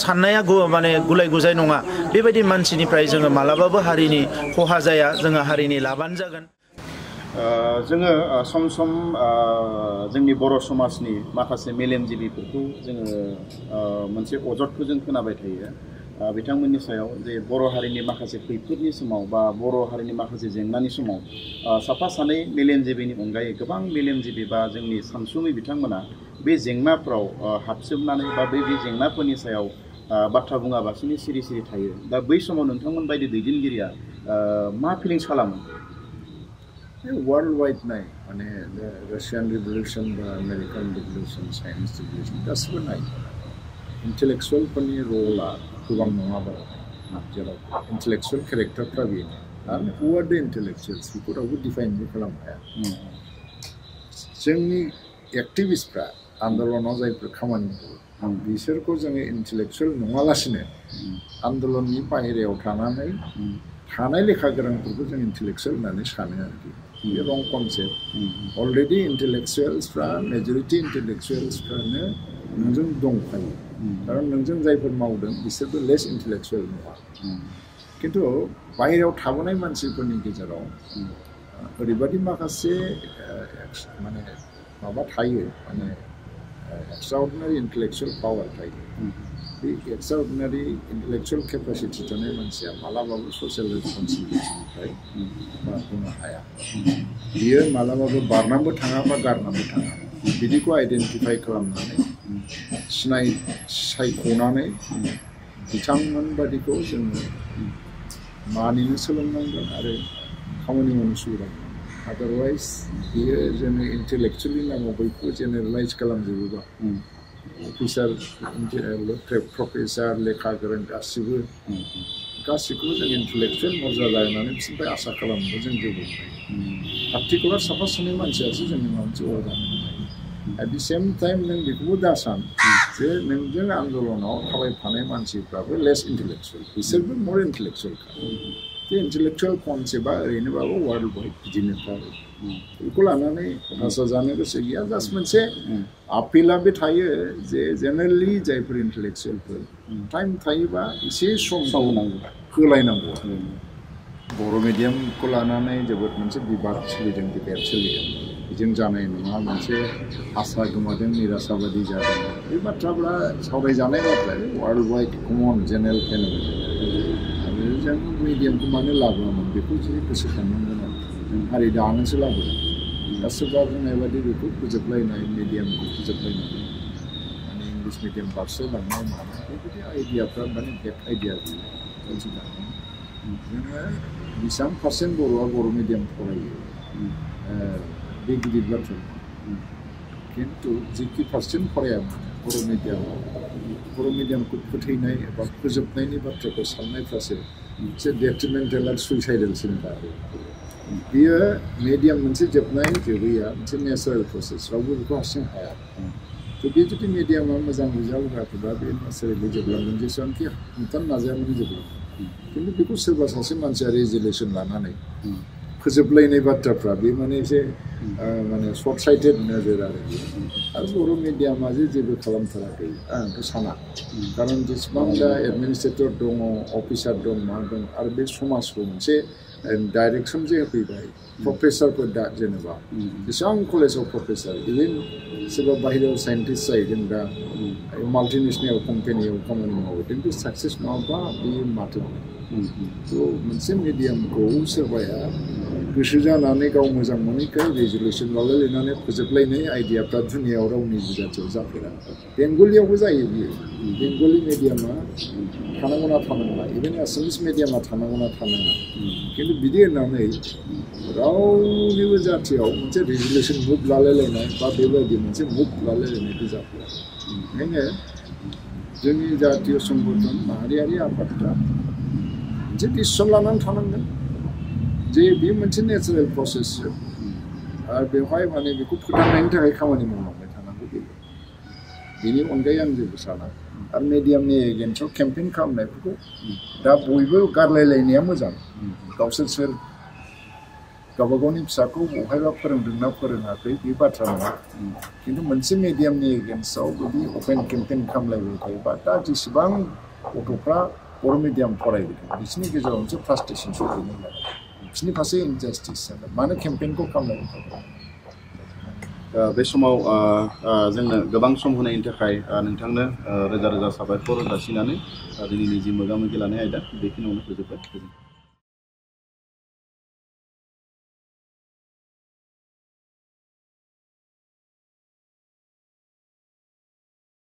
S7: साननाया माने गुलाय गुजाय नङा बेबायदि मानसिनिफ्राय जोङो मालाबाबो हारिनि खहा जाया जोङो हारिनि लाबान जागोन
S1: जोङो सम सम जोंनि बर' समाजनि माखासे मेलेमजिबिफोरखौ जोङो मोनसे अजदखौ जों खोनाबाय थायो बिथांमोननि सायाव जे बर' हारिनि माखासे खैफोदनि समाव बा बर' हारिनि माखासे जेंनानि समाव साफा सानै मेलेमजिबिनि अनगायै गोबां मेलेमजिबि बा जोंनि सानसुमै बिथांमोना बे जेंनाफ्राव हाबसोमनानै बा बे जेंनाफोरनि सायाव बाथ्रा बुङाबासिनो सिरि सिरि थायो दा बै समाव नोंथांमोन बायदि दैदेनगिरिया मा फिलिंस खालामो
S2: वर्ल्ड वाइड नाय माने रासियान रिभलिउसन बा आमेरिकान रिभलिउसन चाइनिज रिभलिउसन गासिबो नाय इन्टेलेक्सुयेलफोरनि रला गोबां नङाबा जेराव इन्टेलेक्सुयेल केरेक्टारफ्रा बेनो आरो हु आर द इन्टेलेक्सुयेल्स बेखौ रावबो डिफाइनबो खालामनो हाया जोंनि एक्टिभिस्टफ्रा आन्दलनाव जायफोर खामानि मावो बिसोरखौ जोङो इन्टेलेक्सुयेल नङालासिनो आन्दलननि बाहेरायाव थानानै थानाय लेखा गोरोंफोरखौ जों इन्टेलेक्सुयेल होननानै सानो आरोखि बे रं कनसेप्ट अलरेडि इन्टेलेक्सुयेल्सफ्रा मेजरिटि इन्टेलेक्सुयेल्सफ्रानो नोंजों दंखायो खारन नोंजों जायफोर मावदों बिसोरबो लेस इन्टेलेक्सुयेल नङा खिन्थु बाहेरायाव थाबोनाय मानसिफोरनि गेजेराव ओरैबायदि माखासे माने माबा थायो माने एक्सट्राअर्डिनारि इन्टेलेक्सुयेल पावार थायो बे एक्सट्राअर्डिनारि इन्टेलेक्सुयेल केपासिटि थानाय मानसिया मालाबाबो ससियेल रेसपन्सिबिलिटिनिफ्राय बारग'नो हाया बियो मालाबाबो बारनांबो थाङा बा गारनांबो थाङा बिदिखौ आइडेन्टिफाइ खालामनानै सायख'नानै बिथांमोन बादिखौ जोङो मानिनो सोलोंनांगोन आरो खामानि मावनो सुबिदा आदारवाइज बियो जोङो इन्टेलेक्सुयेलनि नामाव बयखौबो जेनेरेलाइज खालामजोबोबा अफिसार प्रफेसार लेखा गोरों गासिखौबो जों इन्टेलेक्सुयेल मर्यादा होनानै बिसोरनिफ्राय आसा खालामोबा जों जेबो पार्टिकुलार साफा सानै मानसियासो जोंनि माबा मोनसे order at the same time नों बेखौबो दासान जे नोंजों आन्दलनाव थाबायफानाय मानसिफ्राबो लेस इन्टेलेक्चुवेल बिसोरबो मर इन्टेलेक्चुवेल बे इन्टेलेक्चुवेल कनसेप्टआ ओरैनोबाबो वर्ल्ड वाइड बिदिनो बेखौ लानानै भाषा जानो गोसो गैया जास्ट मोनसे आपिला बे थायो जे जेनेरेलि जायफोर इन्टेलेक्चुवेलफोर टाइम थायोबा एसे सम होलायनांगौ बर' मिडियामखौ लानानै जोबोद मोनसे बिबाद सोलिदों डिबेट सोलिदों बेजों जानाय नङा मोनसे आसा गोमादों निराशाबादि जादों बे बाथ्राफ्रा सावरायजानाय बाथ्रा वर्ल्ड वाइड कमन जेनेरेल फेनोमेन आरो जों मिडियामखौ मानो लाबोआमोन बेखौ जुदि गोसोखांनांगोन आरो जों हारि दानोसो लाबोदों दा सोरबा बुंनाय बादि बेखौ फोजोबलायनाय मिडियामखौ फोजोबलायनानै माने इंलिस मिडियाम फारसे लांनाय मानाय बेबायदि आइडियाफ्रा माने बेक आइडिया गैया जोङो बेसेबां पार्सेन्ट बर'आ बर' मिडियाम फरायो बे गिदिर बाथ्रा खिन्थु जिखि पार्सेन्ट फराया बर' मिडियामखौ फोथैनाय एबा फोजोबनायनि बाथ्राखौ साननायफ्रासो मोनसे डेट्रिमेन्टेल आरो सुइसाइडेलसिनखा बियो मिडियाम मोनसे जोबनाय जोबैया मोनसे नेचारेल प्रसेस रावबो बेखौ हारसिं हाया थ' बे जुदि मिडियामा मोजां रिजाल्ट होआखैबा बे नेचारेलि जोबलांगोन जेसेबांखि हमथानो नाजायामानो जोबलांगोन खिन्थु बेखौ सोरबा सासे मानसिया रेजुलेसन लानानै फोजोबलायनाय बाथ्राफ्रा बे माने एसे माने सर्ट साइटेड नोजोर आरो बर' मिडियामा जे जेबो खालामथाराखै आंथ' साना खारन जेसेबां दा एडमिनिस्ट्रेटर दङ अफिसार दं मा दं आरो बे समाजखौ मोनसे डाइरेक्सन जे होफैबाय प्रफेसारफोर दा जेनेबा बेसेबां कलेजाव प्रफेसार इभेन सोरबा बाहेरायाव साइन्टिस्ट जाहैदों दा माल्टिनेसनेल कम्पानियाव खामानि मावो खिन्थु साक्सेस नङाबा बेयो माथो थ' मोनसे मिडियामखौ सोरबाया गोसो जानानै गाव मोजां मोनैखाय रेजुलेसन लालायलायनानै फोजोबलायनाय आइडियाफ्रा दुनियाव रावनि बिजाथियाव जाफेरा बेंगलियावबो जायो बियो बेंगलि मिडियामा थानांगौना थानाङा इभेन एसामिस मिडियामा थानांगौना थानाङा खिन्थु बिदि होननानै रावनिबो जाथियाव मोनसे रेजुलेसन मुभ लालायलायनाय बा बेबायदि मोनसे मुभ लालायलायनायबो जाफेरा ओंखायनो जोंनि जातीय संगठन माहारियारि आफादफ्रा मोनसे डिसिसन लानानै थानांगोन जे बे मोनसे नेचारेल प्रसेस आरो बेवहाय माने बेखौ फोथांनायनि थाखाय खामानि मावलांबाय थानांगौ बेनि अनगायै आं जेबो साना आरो मिडियामनि एगेन्स्टआव केम्पेइन खालामनायफोरखौ दा बयबो गारलायलायनाया मोजां गावसोर सोर गावबा गावनि फिसाखौ बहायबा फोरोंदोंना फोरोङाखै बे बाथ्रा नङा खिन्थु मोनसे मिडियामनि एगेन्स्टआव जुदि अपेन केम्पेइन खालामलायबाय थायोबा दा जेसेबां गथ'फ्रा बर' मिडियाम फरायबोदों बिसोरनि गेजेराव मोनसे फ्रास्ट्रेसन सफैनो लागा बिसोरनि फारसे इनजास्टिस जागोन मानो केम्पेइनखौ खालामलायबाय थागोन
S1: बे समाव जोंनो गोबां सम होनायनि थाखाय नोंथांनो रोजा रोजा साबायखर जासिनानै दिनैनि जि मोगा मोगि लानाय आयदा बेखिनियावनो फोजोबबाय।